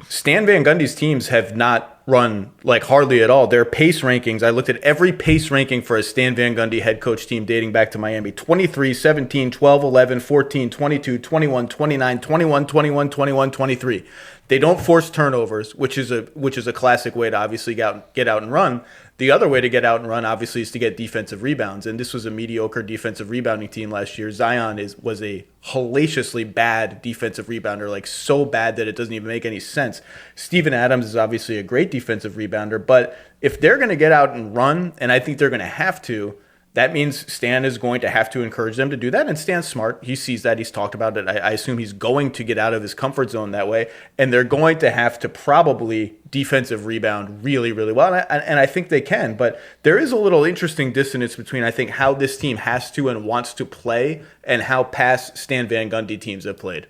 Stan Van Gundy's teams have not run hardly at all. Their pace rankings, I looked at every pace ranking for a Stan Van Gundy head coach team dating back to Miami: 23, 17, 12, 11, 14, 22, 21, 29, 21, 21, 21, 23. They don't force turnovers, which is a classic way to obviously get out and run. The other way to get out and run, obviously, is to get defensive rebounds. And this was a mediocre defensive rebounding team last year. Zion was a hellaciously bad defensive rebounder, so bad that it doesn't even make any sense. Steven Adams is obviously a great defensive rebounder, but if they're going to get out and run, and I think they're going to have to, that means Stan is going to have to encourage them to do that. And Stan's smart. He sees that. He's talked about it. I assume he's going to get out of his comfort zone that way. And they're going to have to probably defensive rebound really, really well. And I think they can. But there is a little interesting dissonance between, I think, how this team has to and wants to play and how past Stan Van Gundy teams have played.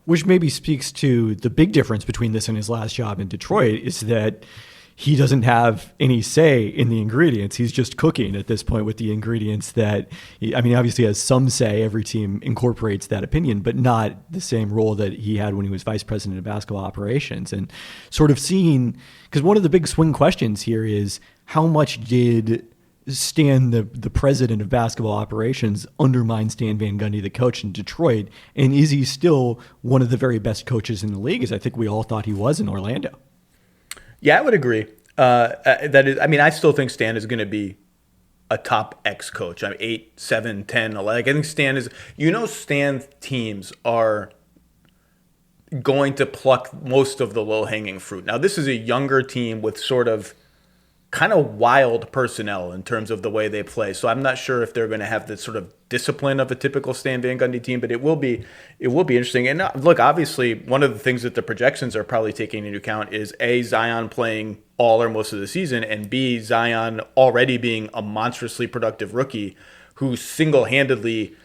Which maybe speaks to the big difference between this and his last job in Detroit is that he doesn't have any say in the ingredients. He's just cooking at this point with the ingredients that, obviously has some say. Every team incorporates that opinion, but not the same role that he had when he was vice president of basketball operations. And sort of seeing, because one of the big swing questions here is how much did Stan, the president of basketball operations, undermine Stan Van Gundy, the coach in Detroit? And is he still one of the very best coaches in the league, as I think we all thought he was in Orlando? Yeah, I would agree. I still think Stan is going to be a top X coach. 8, 7, 10, 11. I think Stan is, Stan teams are going to pluck most of the low-hanging fruit. Now, this is a younger team with sort of kind of wild personnel in terms of the way they play. So I'm not sure if they're going to have the sort of discipline of a typical Stan Van Gundy team, but it will be interesting. And look, obviously, one of the things that the projections are probably taking into account is A, Zion playing all or most of the season, and B, Zion already being a monstrously productive rookie who single-handedly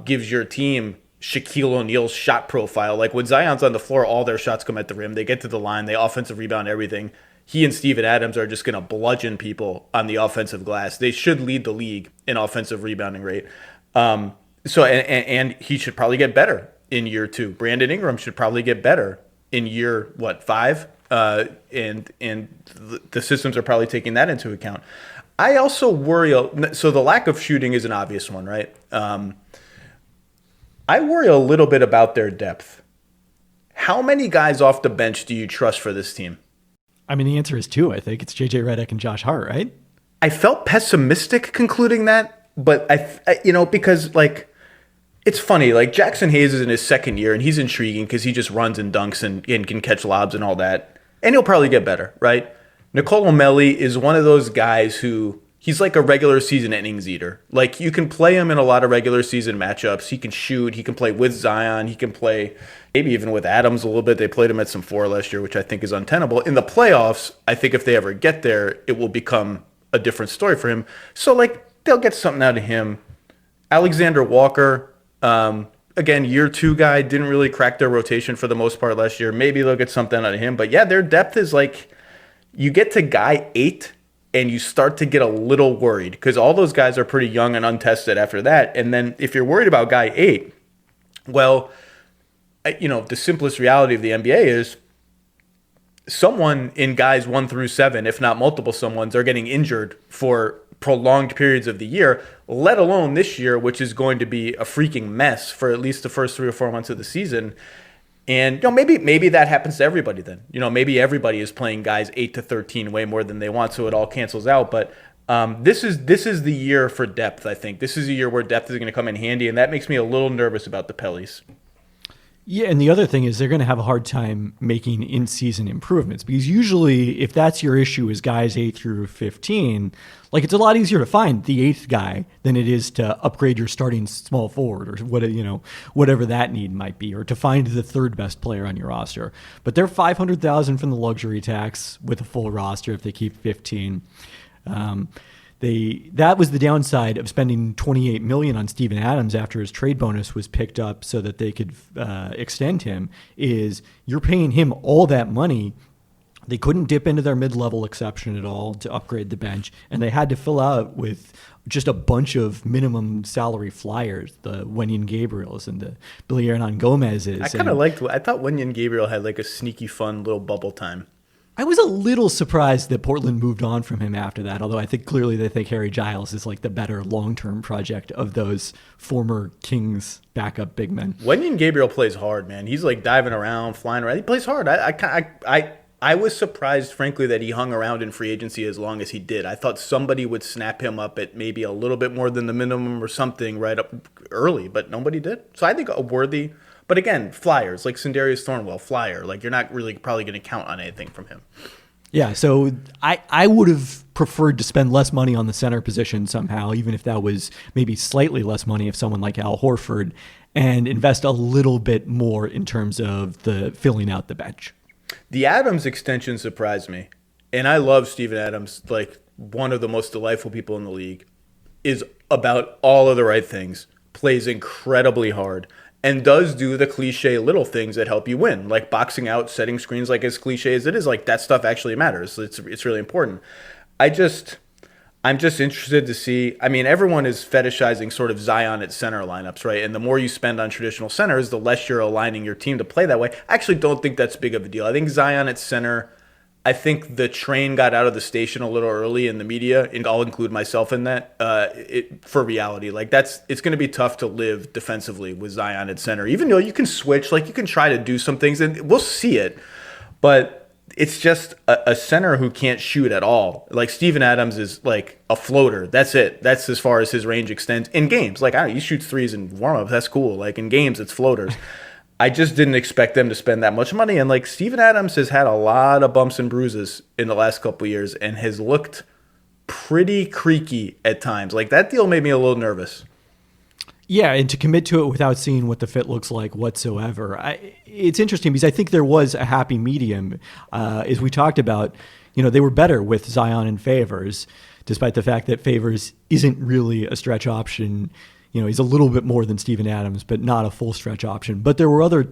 gives your team Shaquille O'Neal's shot profile. Like when Zion's on the floor, all their shots come at the rim. They get to the line, they offensive rebound everything. He and Steven Adams are just going to bludgeon people on the offensive glass. They should lead the league in offensive rebounding rate. And he should probably get better in year 2. Brandon Ingram should probably get better in year 5. And the systems are probably taking that into account. I also worry. So the lack of shooting is an obvious one, right? I worry a little bit about their depth. How many guys off the bench do you trust for this team? I mean, the answer is 2. I think it's JJ Redick and Josh Hart, right? I felt pessimistic concluding that, but because like it's funny, like Jackson Hayes is in his second year and he's intriguing because he just runs and dunks and can catch lobs and all that, and he'll probably get better, right? Nicole O'Malley is one of those guys who he's like a regular season innings eater. Like you can play him in a lot of regular season matchups. He can shoot. He can play with Zion. He can play maybe even with Adams a little bit. They played him at some 4 last year, which I think is untenable. In the playoffs, I think if they ever get there, it will become a different story for him. So like they'll get something out of him. Alexander Walker, again, year 2 guy, didn't really crack their rotation for the most part last year. Maybe they'll get something out of him. But yeah, their depth is like you get to guy 8 and you start to get a little worried because all those guys are pretty young and untested after that. And then if you're worried about guy 8, well, the simplest reality of the NBA is someone in guys 1 through 7, if not multiple someones, are getting injured for prolonged periods of the year, let alone this year, which is going to be a freaking mess for at least the first 3 or 4 months of the season. And maybe that happens to everybody then. Maybe everybody is playing guys 8 to 13 way more than they want, so it all cancels out. But this is the year for depth, I think. This is a year where depth is going to come in handy, and that makes me a little nervous about the Pellies. Yeah, and the other thing is they're going to have a hard time making in-season improvements because usually if that's your issue is guys 8 through 15, like it's a lot easier to find the 8th guy than it is to upgrade your starting small forward or whatever that need might be, or to find the 3rd best player on your roster. But they're $500,000 from the luxury tax with a full roster if they keep 15. That was the downside of spending $28 million on Steven Adams after his trade bonus was picked up so that they could extend him, is you're paying him all that money. They couldn't dip into their mid-level exception at all to upgrade the bench, and they had to fill out with just a bunch of minimum salary flyers, the Wenyen Gabriels and the Billy Hernan Gomez's. I thought Wenyen Gabriel had like a sneaky fun little bubble time. I was a little surprised that Portland moved on from him after that, although I think clearly they think Harry Giles is like the better long-term project of those former Kings backup big men. Wenyen Gabriel plays hard, man. He's like diving around, flying around. He plays hard. I was surprised, frankly, that he hung around in free agency as long as he did. I thought somebody would snap him up at maybe a little bit more than the minimum or something right up early, but nobody did. So I think a worthy... But again, flyers, like Sindarius Thornwell, flyer. Like you're not really probably going to count on anything from him. Yeah, so I would have preferred to spend less money on the center position somehow, even if that was maybe slightly less money if someone like Al Horford, and invest a little bit more in terms of the filling out the bench. The Adams extension surprised me. And I love Steven Adams, like one of the most delightful people in the league, is about all of the right things, plays incredibly hard, and does do the cliche little things that help you win, like boxing out, setting screens. Like as cliche as it is, like that stuff actually matters. It's really important. I'm just interested to see. I mean, everyone is fetishizing sort of Zion at center lineups, right? And the more you spend on traditional centers, the less you're aligning your team to play that way. I actually don't think that's big of a deal. I think Zion at center, I think the train got out of the station a little early in the media, and I'll include myself in that, for reality. Like it's going to be tough to live defensively with Zion at center, even though you can switch, like you can try to do some things and we'll see it, but it's just a center who can't shoot at all. Like Steven Adams is like a floater. That's it. That's as far as his range extends in games. Like he shoots threes in warm-ups. That's cool. Like in games, it's floaters. I just didn't expect them to spend that much money. And like Steven Adams has had a lot of bumps and bruises in the last couple of years and has looked pretty creaky at times. Like that deal made me a little nervous. Yeah, and to commit to it without seeing what the fit looks like whatsoever. It's interesting because I think there was a happy medium. As we talked about, they were better with Zion and Favors, despite the fact that Favors isn't really a stretch option. he's a little bit more than Steven Adams, but not a full stretch option. But there were other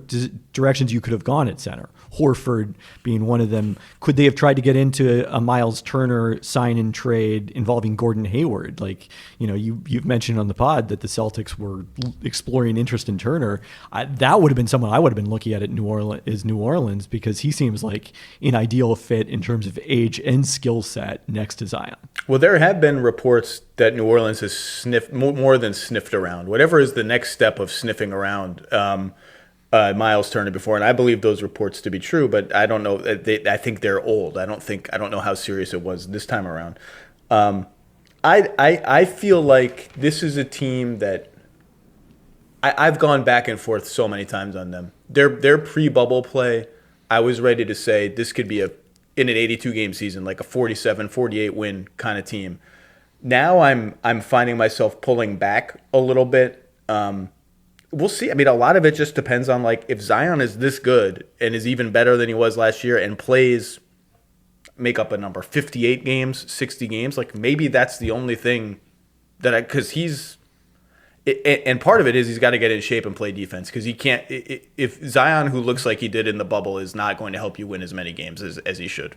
directions you could have gone at center. Horford being one of them. Could they have tried to get into a Miles Turner sign-in trade involving Gordon Hayward? Like, you've mentioned on the pod that the Celtics were exploring interest in Turner. That would have been someone I would have been looking at New Orleans, because he seems like an ideal fit in terms of age and skill set next to Zion. Well, there have been reports that New Orleans has sniffed more than sniffed around. Whatever is the next step of sniffing around Miles Turner before, and I believe those reports to be true, but I don't know. I think they're old. I don't know how serious it was this time around. I feel like this is a team that I've gone back and forth so many times on them. Their pre-bubble play, I was ready to say this could be in an 82 game season, like a 47, 48 win kind of team. Now I'm finding myself pulling back a little bit. We'll see. I mean, a lot of it just depends on, like, if Zion is this good and is even better than he was last year and plays, make up a number, 58 games, 60 games, like, maybe that's the only thing because and part of it is he's got to get in shape and play defense, because he can't, if Zion, who looks like he did in the bubble, is not going to help you win as many games as he should.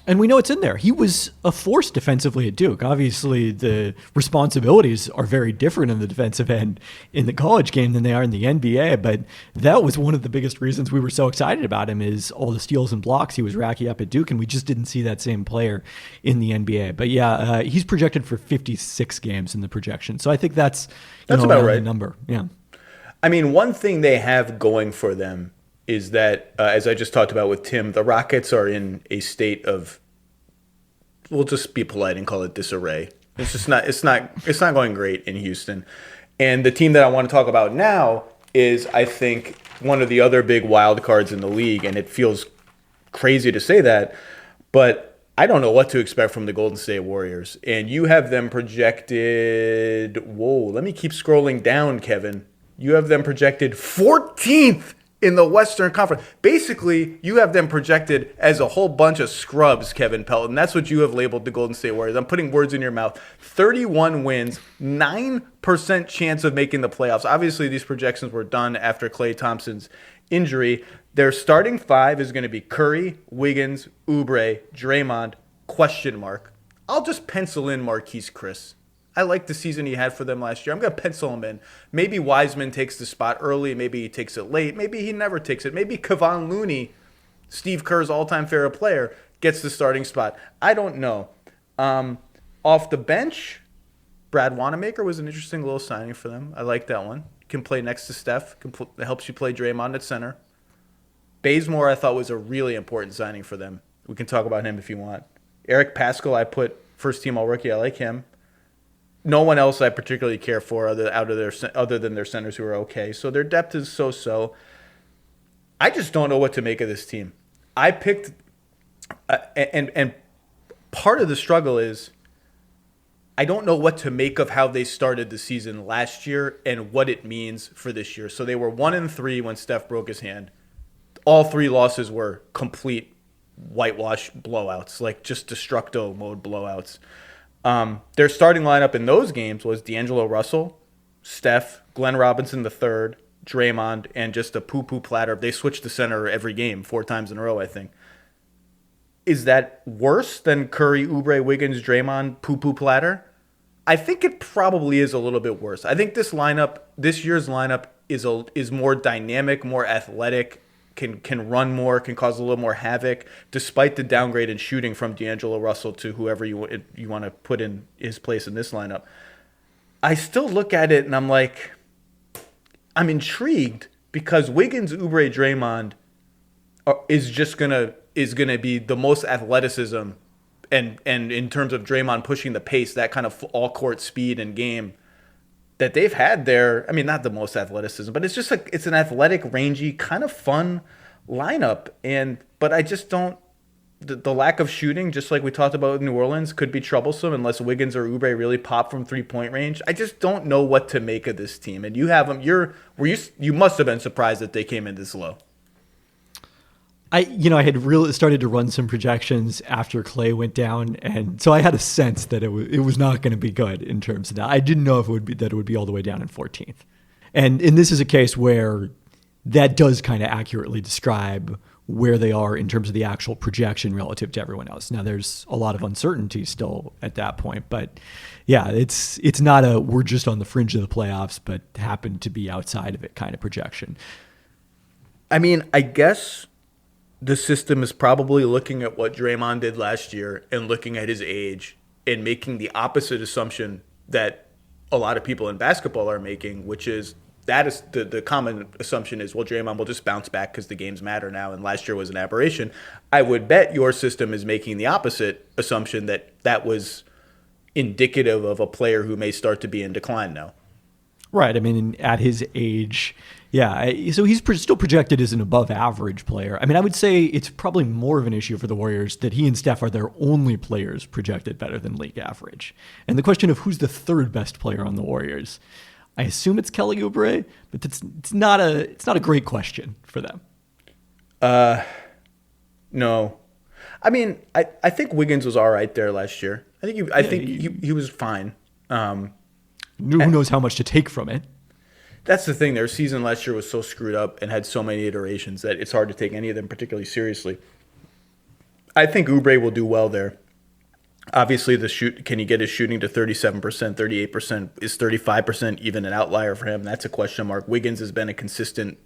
And we know it's in there. He was a force defensively at Duke. Obviously, the responsibilities are very different in the defensive end in the college game than they are in the NBA. But that was one of the biggest reasons we were so excited about him, is all the steals and blocks he was racking up at Duke. And we just didn't see that same player in the NBA. But yeah, he's projected for 56 games in the projection. So I think that's about right. The number. Yeah. I mean, one thing they have going for them is that, as I just talked about with Tim, the Rockets are in a state of, we'll just be polite and call it disarray. It's not going great in Houston. And the team that I want to talk about now is, I think, one of the other big wild cards in the league, and it feels crazy to say that, but I don't know what to expect from the Golden State Warriors. And you have them projected, let me keep scrolling down, Kevin. You have them projected 14th in the Western Conference. Basically, you have them projected as a whole bunch of scrubs, Kevin Pelton. That's what you have labeled the Golden State Warriors. I'm putting words in your mouth. 31 wins, 9% chance of making the playoffs. Obviously, these projections were done after Klay Thompson's injury. Their starting five is going to be Curry, Wiggins, Oubre, Draymond, ? I'll just pencil in Marquise Chris. I like the season he had for them last year. I'm going to pencil him in. Maybe Wiseman takes the spot early. Maybe he takes it late. Maybe he never takes it. Maybe Kevon Looney, Steve Kerr's all-time favorite player, gets the starting spot. I don't know. Off the bench, Brad Wanamaker was an interesting little signing for them. I like that one. Can play next to Steph. Helps you play Draymond at center. Bazemore, I thought, was a really important signing for them. We can talk about him if you want. Eric Paschall, I put first-team All-Rookie. I like him. No one else I particularly care for other than their centers, who are okay. So their depth is so-so. I just don't know what to make of this team. I picked, and part of the struggle is I don't know what to make of how they started the season last year and what it means for this year. So they were 1-3 when Steph broke his hand. All three losses were complete whitewash blowouts, like just destructo mode blowouts. Their starting lineup in those games was D'Angelo Russell, Steph, Glenn Robinson III, Draymond, and just a poo-poo platter. They switched the center every game 4 times in a row, I think. Is that worse than Curry, Oubre, Wiggins, Draymond, poo-poo platter? I think it probably is a little bit worse. I think this year's lineup is more dynamic, more athletic, can run more, can cause a little more havoc, despite the downgrade in shooting from D'Angelo Russell to whoever you want to put in his place in this lineup. I still look at it and I'm like, I'm intrigued, because Wiggins, Oubre, Draymond is gonna be the most athleticism, and in terms of Draymond pushing the pace, that kind of all court speed and game that they've had there. I mean, not the most athleticism, but it's just like, it's an athletic, rangy, kind of fun lineup. But I just don't, the lack of shooting, just like we talked about with New Orleans, could be troublesome unless Wiggins or Oubre really pop from 3-point range. I just don't know what to make of this team. And you have them, you must have been surprised that they came in this low. I had really started to run some projections after Clay went down, and so I had a sense that it was not going to be good in terms of that. I didn't know if it would be all the way down in 14th, and this is a case where that does kind of accurately describe where they are in terms of the actual projection relative to everyone else. Now, there's a lot of uncertainty still at that point, but yeah, it's not a we're just on the fringe of the playoffs, but happen to be outside of it kind of projection. I mean, I guess the system is probably looking at what Draymond did last year and looking at his age and making the opposite assumption that a lot of people in basketball are making, which is that is the common assumption is, well, Draymond will just bounce back because the games matter now, and last year was an aberration. I would bet your system is making the opposite assumption that was indicative of a player who may start to be in decline now. Right. I mean, at his age, yeah. So he's still projected as an above average player. I mean, I would say it's probably more of an issue for the Warriors that he and Steph are their only players projected better than league average. And the question of who's the third best player on the Warriors, I assume it's Kelly Oubre, but it's not a great question for them. No. I mean, I think Wiggins was all right there last year. I think he was fine. Who knows how much to take from it? That's the thing. Their season last year was so screwed up and had so many iterations that it's hard to take any of them particularly seriously. I think Oubre will do well there. Obviously, can he get his shooting to 37%, 38%? Is 35% even an outlier for him? That's a question mark. Wiggins has been a consistent,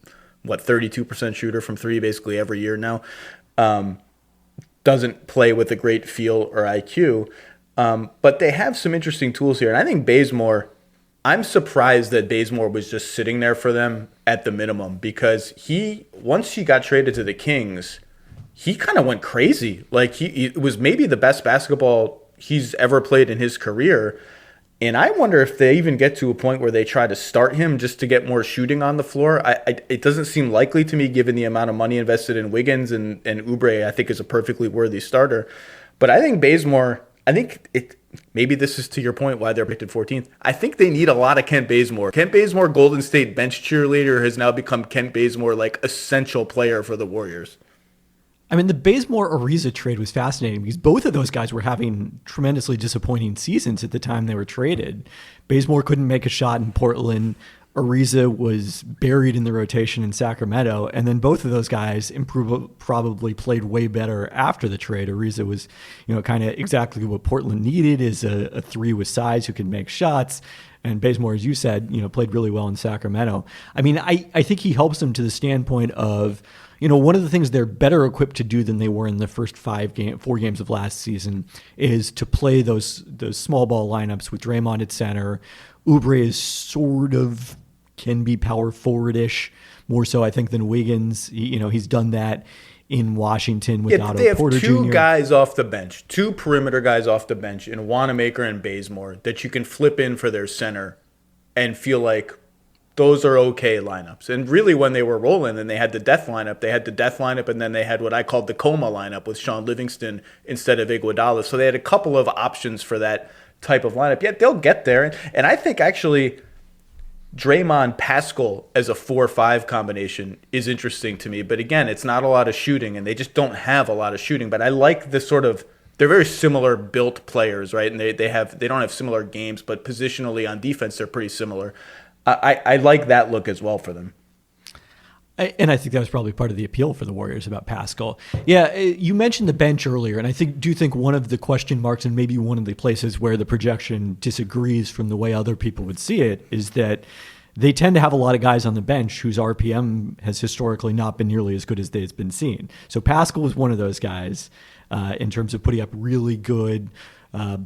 32% shooter from three basically every year now. Doesn't play with a great feel or IQ. But they have some interesting tools here. And I think I'm surprised that Bazemore was just sitting there for them at the minimum, because once he got traded to the Kings, he kind of went crazy. Like it was maybe the best basketball he's ever played in his career. And I wonder if they even get to a point where they try to start him just to get more shooting on the floor. It doesn't seem likely to me, given the amount of money invested in Wiggins, and Oubre I think is a perfectly worthy starter. But I think Bazemore, maybe this is to your point why they're picked 14th. I think they need a lot of Kent Bazemore. Kent Bazemore, Golden State bench cheerleader, has now become Kent Bazemore, like essential player for the Warriors. I mean, the Bazemore-Ariza trade was fascinating because both of those guys were having tremendously disappointing seasons at the time they were traded. Bazemore couldn't make a shot in Portland. Ariza was buried in the rotation in Sacramento. And then both of those guys probably played way better after the trade. Ariza was, kind of exactly what Portland needed, is a three with size who can make shots. And Bazemore, as you said, played really well in Sacramento. I mean, I think he helps them to the standpoint of, one of the things they're better equipped to do than they were in the first 4 games of last season is to play those small ball lineups with Draymond at center. Oubre is sort of can be power forward-ish, more so I think than Wiggins. He's done that in Washington with Otto Porter Jr. They have two guys off the bench, two perimeter guys off the bench in Wanamaker and Bazemore that you can flip in for their center and feel like those are okay lineups. And really, when they were rolling and they had the death lineup, and then they had what I called the coma lineup with Sean Livingston instead of Iguodala. So they had a couple of options for that type of lineup. Yet they'll get there. And I think actually Draymond Pascal as a 4-5 combination is interesting to me. But again, it's not a lot of shooting, and they just don't have a lot of shooting. But I like this sort of, they're very similar built players, right? And they don't have similar games, but positionally on defense, they're pretty similar. I like that look as well for them. And I think that was probably part of the appeal for the Warriors about Pascal. Yeah, you mentioned the bench earlier, and I do think one of the question marks and maybe one of the places where the projection disagrees from the way other people would see it is that they tend to have a lot of guys on the bench whose RPM has historically not been nearly as good as it's been seen. So Pascal was one of those guys in terms of putting up really good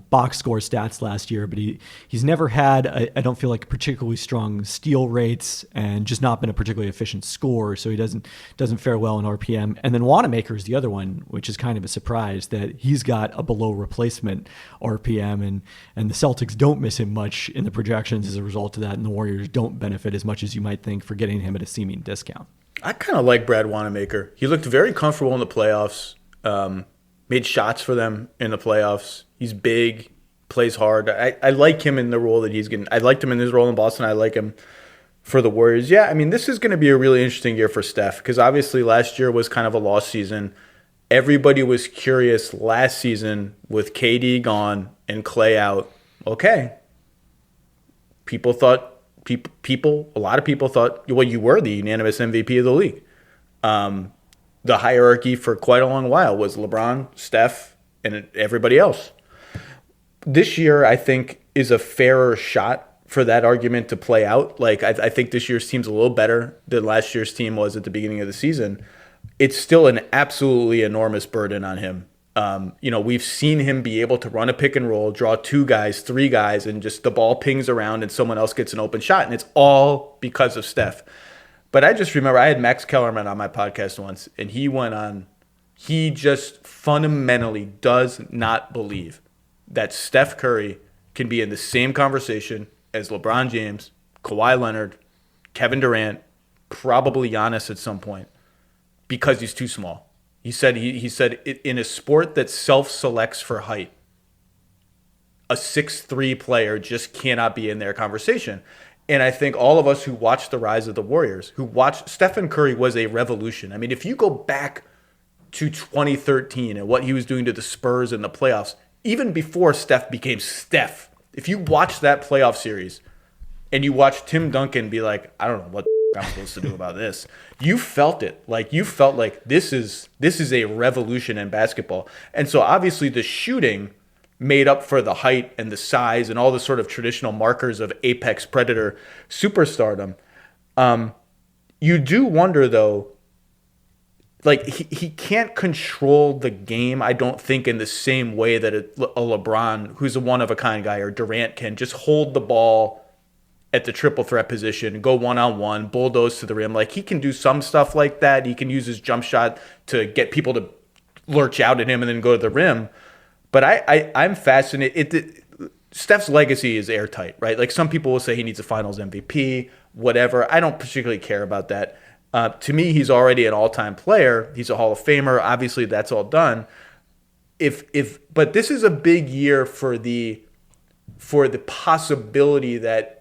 box score stats last year, but he's never had, I don't feel like, particularly strong steal rates and just not been a particularly efficient scorer, so he doesn't fare well in RPM. And then Wanamaker is the other one, which is kind of a surprise that he's got a below replacement RPM, and the Celtics don't miss him much in the projections as a result of that, and the Warriors don't benefit as much as you might think for getting him at a seeming discount. I kind of like Brad Wanamaker. He looked very comfortable in the playoffs, made shots for them in the playoffs. He's big, plays hard. I like him in the role that he's getting. I liked him in his role in Boston. I like him for the Warriors. Yeah, I mean, this is going to be a really interesting year for Steph because obviously last year was kind of a lost season. Everybody was curious last season with KD gone and Clay out. Okay. A lot of people thought, well, you were the unanimous MVP of the league. The hierarchy for quite a long while was LeBron, Steph, and everybody else. This year, I think, is a fairer shot for that argument to play out. Like, I think this year's team's a little better than last year's team was at the beginning of the season. It's still an absolutely enormous burden on him. We've seen him be able to run a pick and roll, draw 2 guys, 3 guys, and just the ball pings around and someone else gets an open shot. And it's all because of Steph. But I just remember I had Max Kellerman on my podcast once, and he just fundamentally does not believe that Steph Curry can be in the same conversation as LeBron James, Kawhi Leonard, Kevin Durant, probably Giannis at some point, because he's too small. He said in a sport that self-selects for height, a 6'3" player just cannot be in their conversation. And I think all of us who watched the rise of the Warriors, who watched Stephen Curry was a revolution. I mean, if you go back to 2013 and what he was doing to the Spurs in the playoffs, even before Steph became Steph, if you watch that playoff series and you watch Tim Duncan be like, I don't know what I'm supposed to do about this, you felt it. Like, you felt like this is a revolution in basketball. And so obviously the shooting made up for the height and the size and all the sort of traditional markers of apex predator superstardom. You do wonder, though, like, he can't control the game, I don't think, in the same way that a LeBron, who's a one-of-a-kind guy, or Durant can just hold the ball at the triple threat position, go one-on-one, bulldoze to the rim. Like, he can do some stuff like that. He can use his jump shot to get people to lurch out at him and then go to the rim. But I'm fascinated. Steph's legacy is airtight, right? Like, some people will say he needs a Finals MVP, whatever. I don't particularly care about that. To me, he's already an all-time player. He's a Hall of Famer. Obviously, that's all done. But this is a big year for the possibility that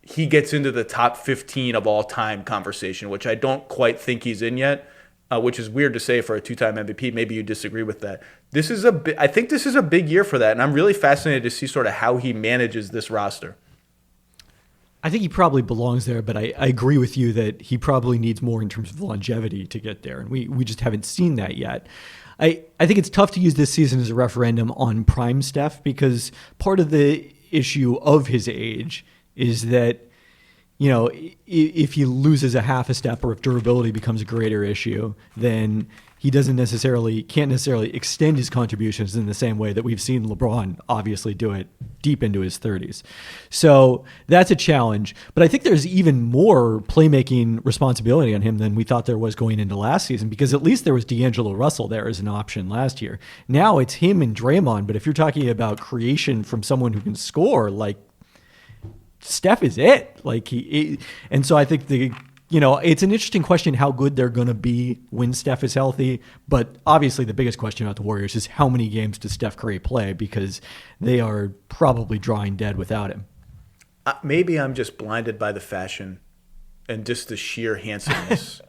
he gets into the top 15 of all time conversation, which I don't quite think he's in yet, which is weird to say for a 2-time MVP. Maybe you disagree with that. I think this is a big year for that, and I'm really fascinated to see sort of how he manages this roster. I think he probably belongs there, but I agree with you that he probably needs more in terms of longevity to get there, and we just haven't seen that yet. I think it's tough to use this season as a referendum on prime Steph, because part of the issue of his age is that, you know, if he loses a half a step or if durability becomes a greater issue, then he can't necessarily extend his contributions in the same way that we've seen LeBron obviously do it deep into his 30s. So that's a challenge. But I think there's even more playmaking responsibility on him than we thought there was going into last season, because at least there was D'Angelo Russell there as an option last year. Now it's him and Draymond. But if you're talking about creation from someone who can score, like, Steph is it. And so I think it's an interesting question how good they're going to be when Steph is healthy. But obviously the biggest question about the Warriors is how many games does Steph Curry play, because they are probably drawing dead without him. Maybe I'm just blinded by the fashion and just the sheer handsomeness.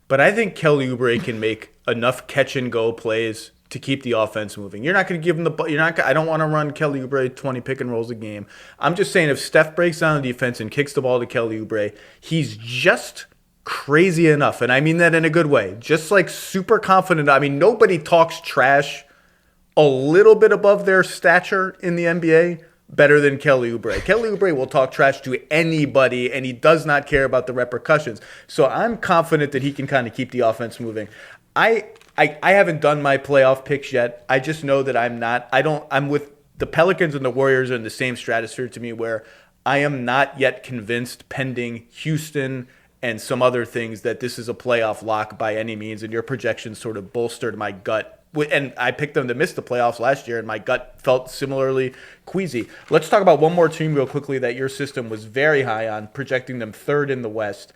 But I think Kelly Oubre can make enough catch and go plays to keep the offense moving. You're not going to give him the ball. I don't want to run Kelly Oubre 20 pick and rolls a game. I'm just saying, if Steph breaks down the defense and kicks the ball to Kelly Oubre, he's just crazy enough, and I mean that in a good way, just like super confident. I mean, nobody talks trash a little bit above their stature in the NBA better than Kelly Oubre. Kelly Oubre will talk trash to anybody, and he does not care about the repercussions. So I'm confident that he can kind of keep the offense moving. I haven't done my playoff picks yet. I just know that I'm with the Pelicans and the Warriors are in the same stratosphere to me, where I am not yet convinced, pending Houston and some other things, that this is a playoff lock by any means. And your projections sort of bolstered my gut. And I picked them to miss the playoffs last year, and my gut felt similarly queasy. Let's talk about one more team real quickly that your system was very high on, projecting them third in the West.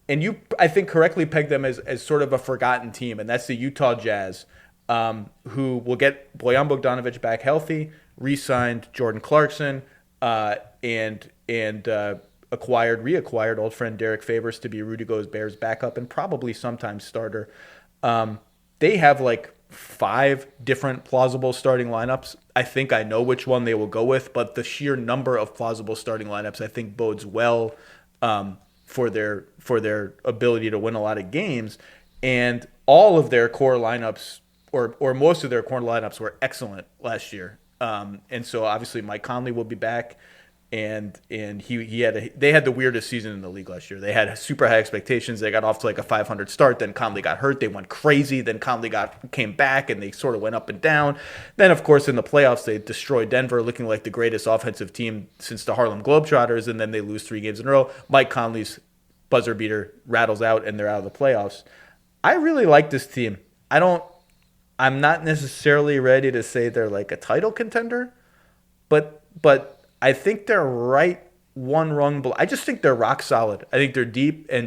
And you, I think, correctly pegged them as sort of a forgotten team, and that's the Utah Jazz, who will get Bojan Bogdanovic back healthy, re-signed Jordan Clarkson, and reacquired old friend Derek Favors to be Rudy Gobert's backup and probably sometimes starter. They have like 5 different plausible starting lineups. I think I know which one they will go with, but the sheer number of plausible starting lineups I think bodes well for their ability to win a lot of games. And all of their core lineups, or most of their core lineups, were excellent last year. And so obviously Mike Conley will be back. And they had the weirdest season in the league last year. They had super high expectations. They got off to like a 500 start. Then Conley got hurt. They went crazy. Then Conley came back, and they sort of went up and down. Then, of course, in the playoffs, they destroyed Denver, looking like the greatest offensive team since the Harlem Globetrotters. And then they lose 3 games in a row. Mike Conley's buzzer beater rattles out, and they're out of the playoffs. I really like this team. I'm not necessarily ready to say they're like a title contender, but I think they're right one rung below. I just think they're rock solid. I think they're deep and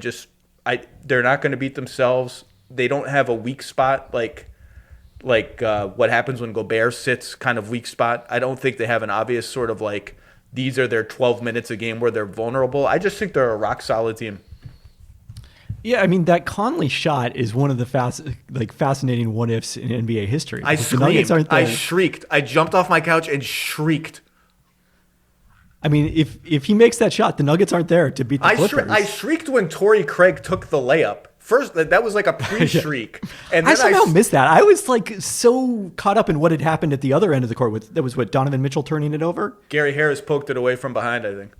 they're not going to beat themselves. They don't have a weak spot like what happens when Gobert sits, kind of weak spot. I don't think they have an obvious sort of like these are their 12 minutes a game where they're vulnerable. I just think they're a rock solid team. Yeah, I mean, that Conley shot is one of the fascinating what-ifs in NBA history. I screamed. I shrieked. I jumped off my couch and shrieked. I mean, if he makes that shot, the Nuggets aren't there to beat the Clippers. I shrieked when Torrey Craig took the layup. First, that was like a pre-shriek. And then I somehow missed that. I was like so caught up in what had happened at the other end of the court. That was Donovan Mitchell turning it over? Gary Harris poked it away from behind, I think.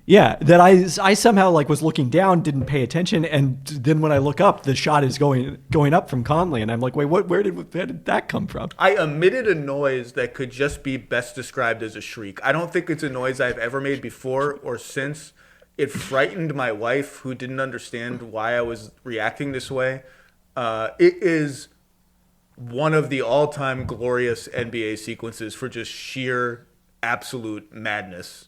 Yeah, that I somehow like was looking down, didn't pay attention, and then when I look up, the shot is going up from Conley, and I'm like, wait, where did that come from? I emitted a noise that could just be best described as a shriek. I don't think it's a noise I've ever made before or since. It frightened my wife, who didn't understand why I was reacting this way. It is one of the all-time glorious NBA sequences for just sheer, absolute madness.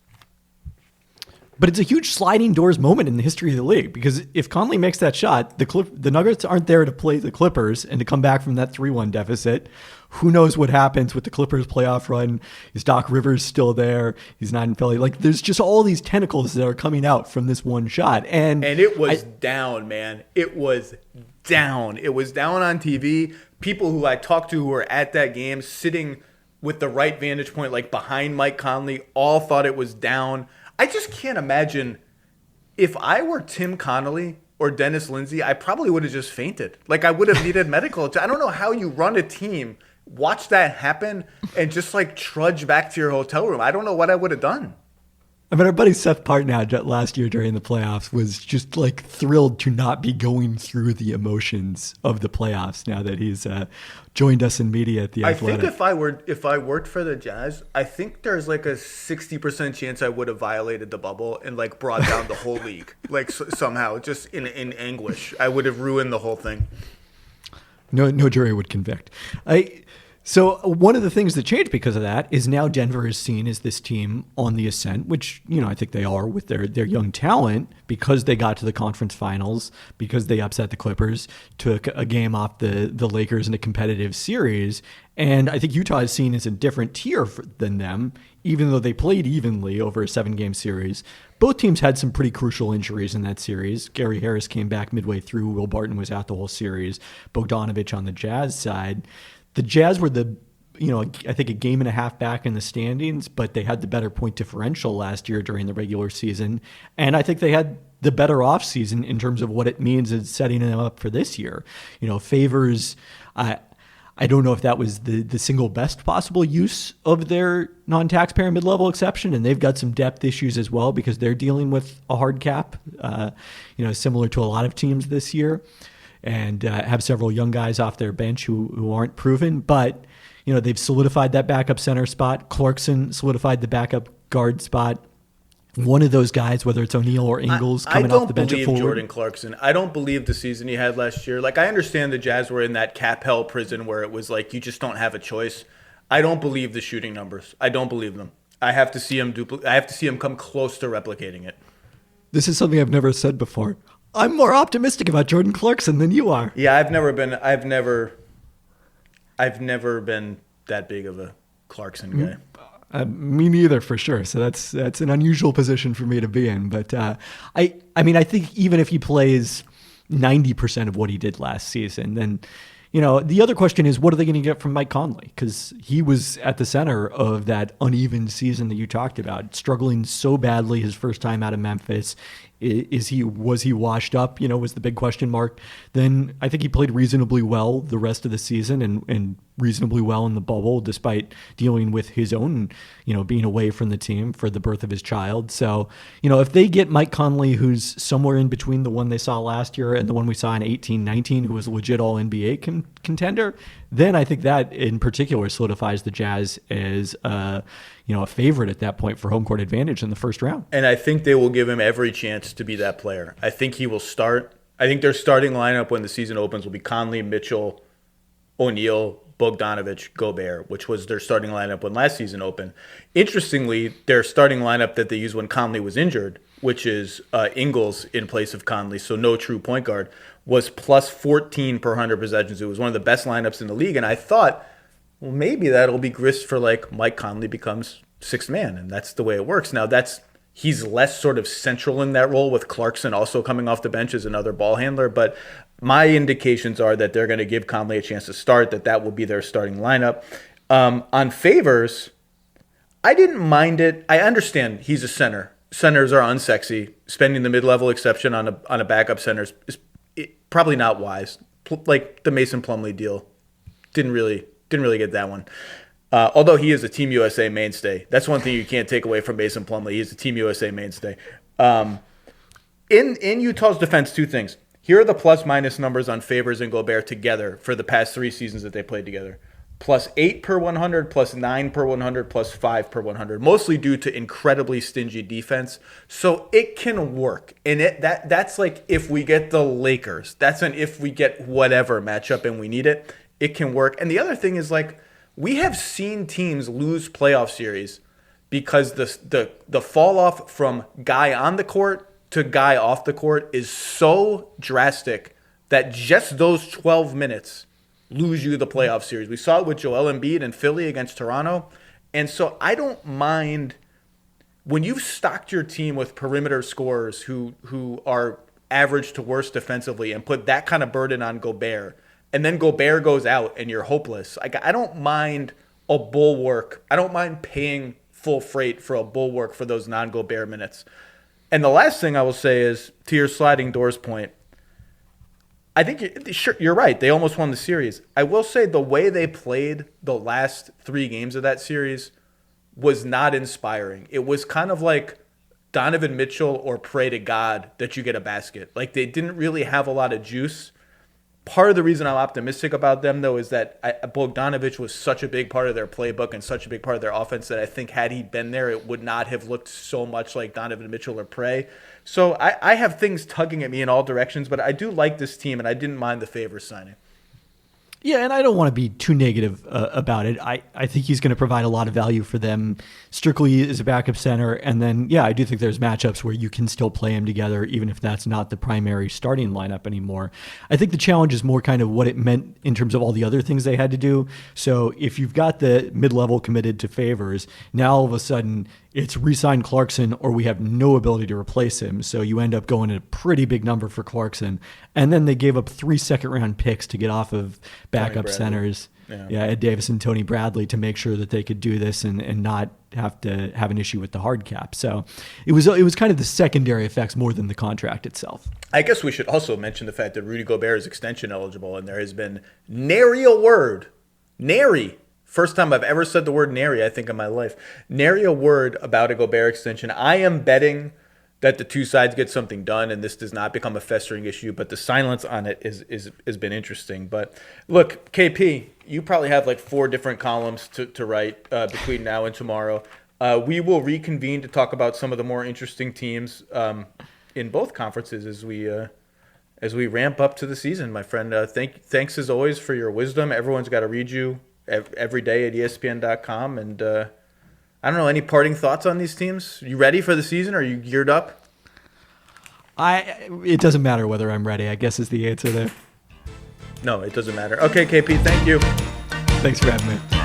But it's a huge sliding doors moment in the history of the league, because if Conley makes that shot, the Nuggets aren't there to play the Clippers and to come back from that 3-1 deficit. Who knows what happens with the Clippers playoff run? Is Doc Rivers still there? He's not in Philly. Like, there's just all these tentacles that are coming out from this one shot. And it was down, man. It was down. It was down on TV. People who I talked to who were at that game, sitting with the right vantage point, like behind Mike Conley, all thought it was down. I just can't imagine if I were Tim Connolly or Dennis Lindsey, I probably would have just fainted. Like, I would have needed medical attention. I don't know how you run a team, watch that happen, and just like trudge back to your hotel room. I don't know what I would have done. I mean, our buddy Seth Partnow last year during the playoffs was just like thrilled to not be going through the emotions of the playoffs now that he's joined us in media at the Athletic. I think if I worked for the Jazz, I think there's like a 60% chance I would have violated the bubble and like brought down the whole league. Like somehow, just in anguish, I would have ruined the whole thing. No jury would convict. So one of the things that changed because of that is now Denver is seen as this team on the ascent, which, you know, I think they are with their young talent, because they got to the conference finals, because they upset the Clippers, took a game off the Lakers in a competitive series. And I think Utah is seen as a different tier than them, even though they played evenly over a 7-game series. Both teams had some pretty crucial injuries in that series. Gary Harris came back midway through. Will Barton was out the whole series. Bogdanovich on the Jazz side. The Jazz were I think a game and a half back in the standings, but they had the better point differential last year during the regular season. And I think they had the better offseason in terms of what it means in setting them up for this year. You know, Favors, I don't know if that was the single best possible use of their non-taxpayer mid-level exception, and they've got some depth issues as well because they're dealing with a hard cap, similar to a lot of teams this year. And have several young guys off their bench who aren't proven. But, you know, they've solidified that backup center spot. Clarkson solidified the backup guard spot. One of those guys, whether it's O'Neal or Ingles, coming off the bench at forward. I don't believe Jordan Clarkson. I don't believe the season he had last year. Like, I understand the Jazz were in that cap hell prison where it was like you just don't have a choice. I don't believe the shooting numbers. I don't believe them. I have to see him come close to replicating it. This is something I've never said before. I'm more optimistic about Jordan Clarkson than you are. Yeah, I've never been that big of a Clarkson guy. Me neither, for sure. So that's an unusual position for me to be in. But I mean, I think even if he plays 90% of what he did last season, then, the other question is, what are they going to get from Mike Conley? Because he was at the center of that uneven season that you talked about, struggling so badly his first time out of Memphis. Was he washed up? Was the big question mark. Then I think he played reasonably well the rest of the season and reasonably well in the bubble, despite dealing with his own, being away from the team for the birth of his child. So, if they get Mike Conley, who's somewhere in between the one they saw last year and the one we saw in 18-19, who was a legit all NBA contender, then I think that in particular solidifies the Jazz as a favorite at that point for home court advantage in the first round. And I think they will give him every chance to be that player. I think he will start. I think their starting lineup when the season opens will be Conley, Mitchell, O'Neal, Bogdanovich, Gobert, which was their starting lineup when last season opened. Interestingly, their starting lineup that they used when Conley was injured, which is Ingles in place of Conley, so no true point guard, was plus 14 per 100 possessions. It was one of the best lineups in the league, and I thought, well, maybe that'll be grist for like Mike Conley becomes sixth man, and that's the way it works. Now he's less sort of central in that role with Clarkson also coming off the bench as another ball handler, but my indications are that they're going to give Conley a chance to start, that will be their starting lineup. On Favors, I didn't mind it. I understand he's a center. Centers are unsexy. Spending the mid-level exception on a backup center is probably not wise. Like the Mason Plumlee deal, didn't really get that one. Although he is a Team USA mainstay. That's one thing you can't take away from Mason Plumlee. He's a Team USA mainstay. In Utah's defense, two things. Here are the plus-minus numbers on Favors and Gobert together for the past 3 seasons that they played together. Plus 8 per 100, plus 9 per 100, plus 5 per 100. Mostly due to incredibly stingy defense. So it can work. And that's like if we get the Lakers. That's an if we get whatever matchup and we need it. It can work. And the other thing is, like, we have seen teams lose playoff series because the fall off from guy on the court to guy off the court is so drastic that just those 12 minutes lose you the playoff series. We saw it with Joel Embiid in Philly against Toronto. And so I don't mind when you've stocked your team with perimeter scorers who are average to worse defensively and put that kind of burden on Gobert, and then Gobert goes out and you're hopeless. I don't mind a bulwark. I don't mind paying full freight for a bulwark for those non-Gobert minutes. And the last thing I will say is, to your sliding doors point, I think you're right. They almost won the series. I will say the way they played the last 3 games of that series was not inspiring. It was kind of like Donovan Mitchell or pray to God that you get a basket. Like, they didn't really have a lot of juice. Part of the reason I'm optimistic about them, though, is that Bogdanovich was such a big part of their playbook and such a big part of their offense that I think had he been there, it would not have looked so much like Donovan Mitchell or Prey. So I have things tugging at me in all directions, but I do like this team, and I didn't mind the Favors signing. Yeah, and I don't want to be too negative about it. I think he's going to provide a lot of value for them strictly as a backup center. And then, yeah, I do think there's matchups where you can still play him together, even if that's not the primary starting lineup anymore. I think the challenge is more kind of what it meant in terms of all the other things they had to do. So if you've got the mid-level committed to Favors, now all of a sudden it's re-sign Clarkson or we have no ability to replace him. So you end up going at a pretty big number for Clarkson. And then they gave up 3 second-round picks to get off of backup centers. Yeah, Ed Davis and Tony Bradley to make sure that they could do this and not have to have an issue with the hard cap. So it was kind of the secondary effects more than the contract itself. I guess we should also mention the fact that Rudy Gobert is extension eligible, and there has been nary a word, first time I've ever said the word nary, I think, in my life, nary a word about a Gobert extension. I am betting that the two sides get something done and this does not become a festering issue, but the silence on it has been interesting. But look, KP, you probably have like 4 different columns to write between now and tomorrow. We will reconvene to talk about some of the more interesting teams in both conferences as we ramp up to the season, my friend. Thanks as always for your wisdom. Everyone's got to read you every day at ESPN.com. And I don't know, any parting thoughts on these teams? You ready for the season? Are you geared up? It doesn't matter whether I'm ready, I guess, is the answer there. No, it doesn't matter. Okay, KP, thank you. Thanks for having me.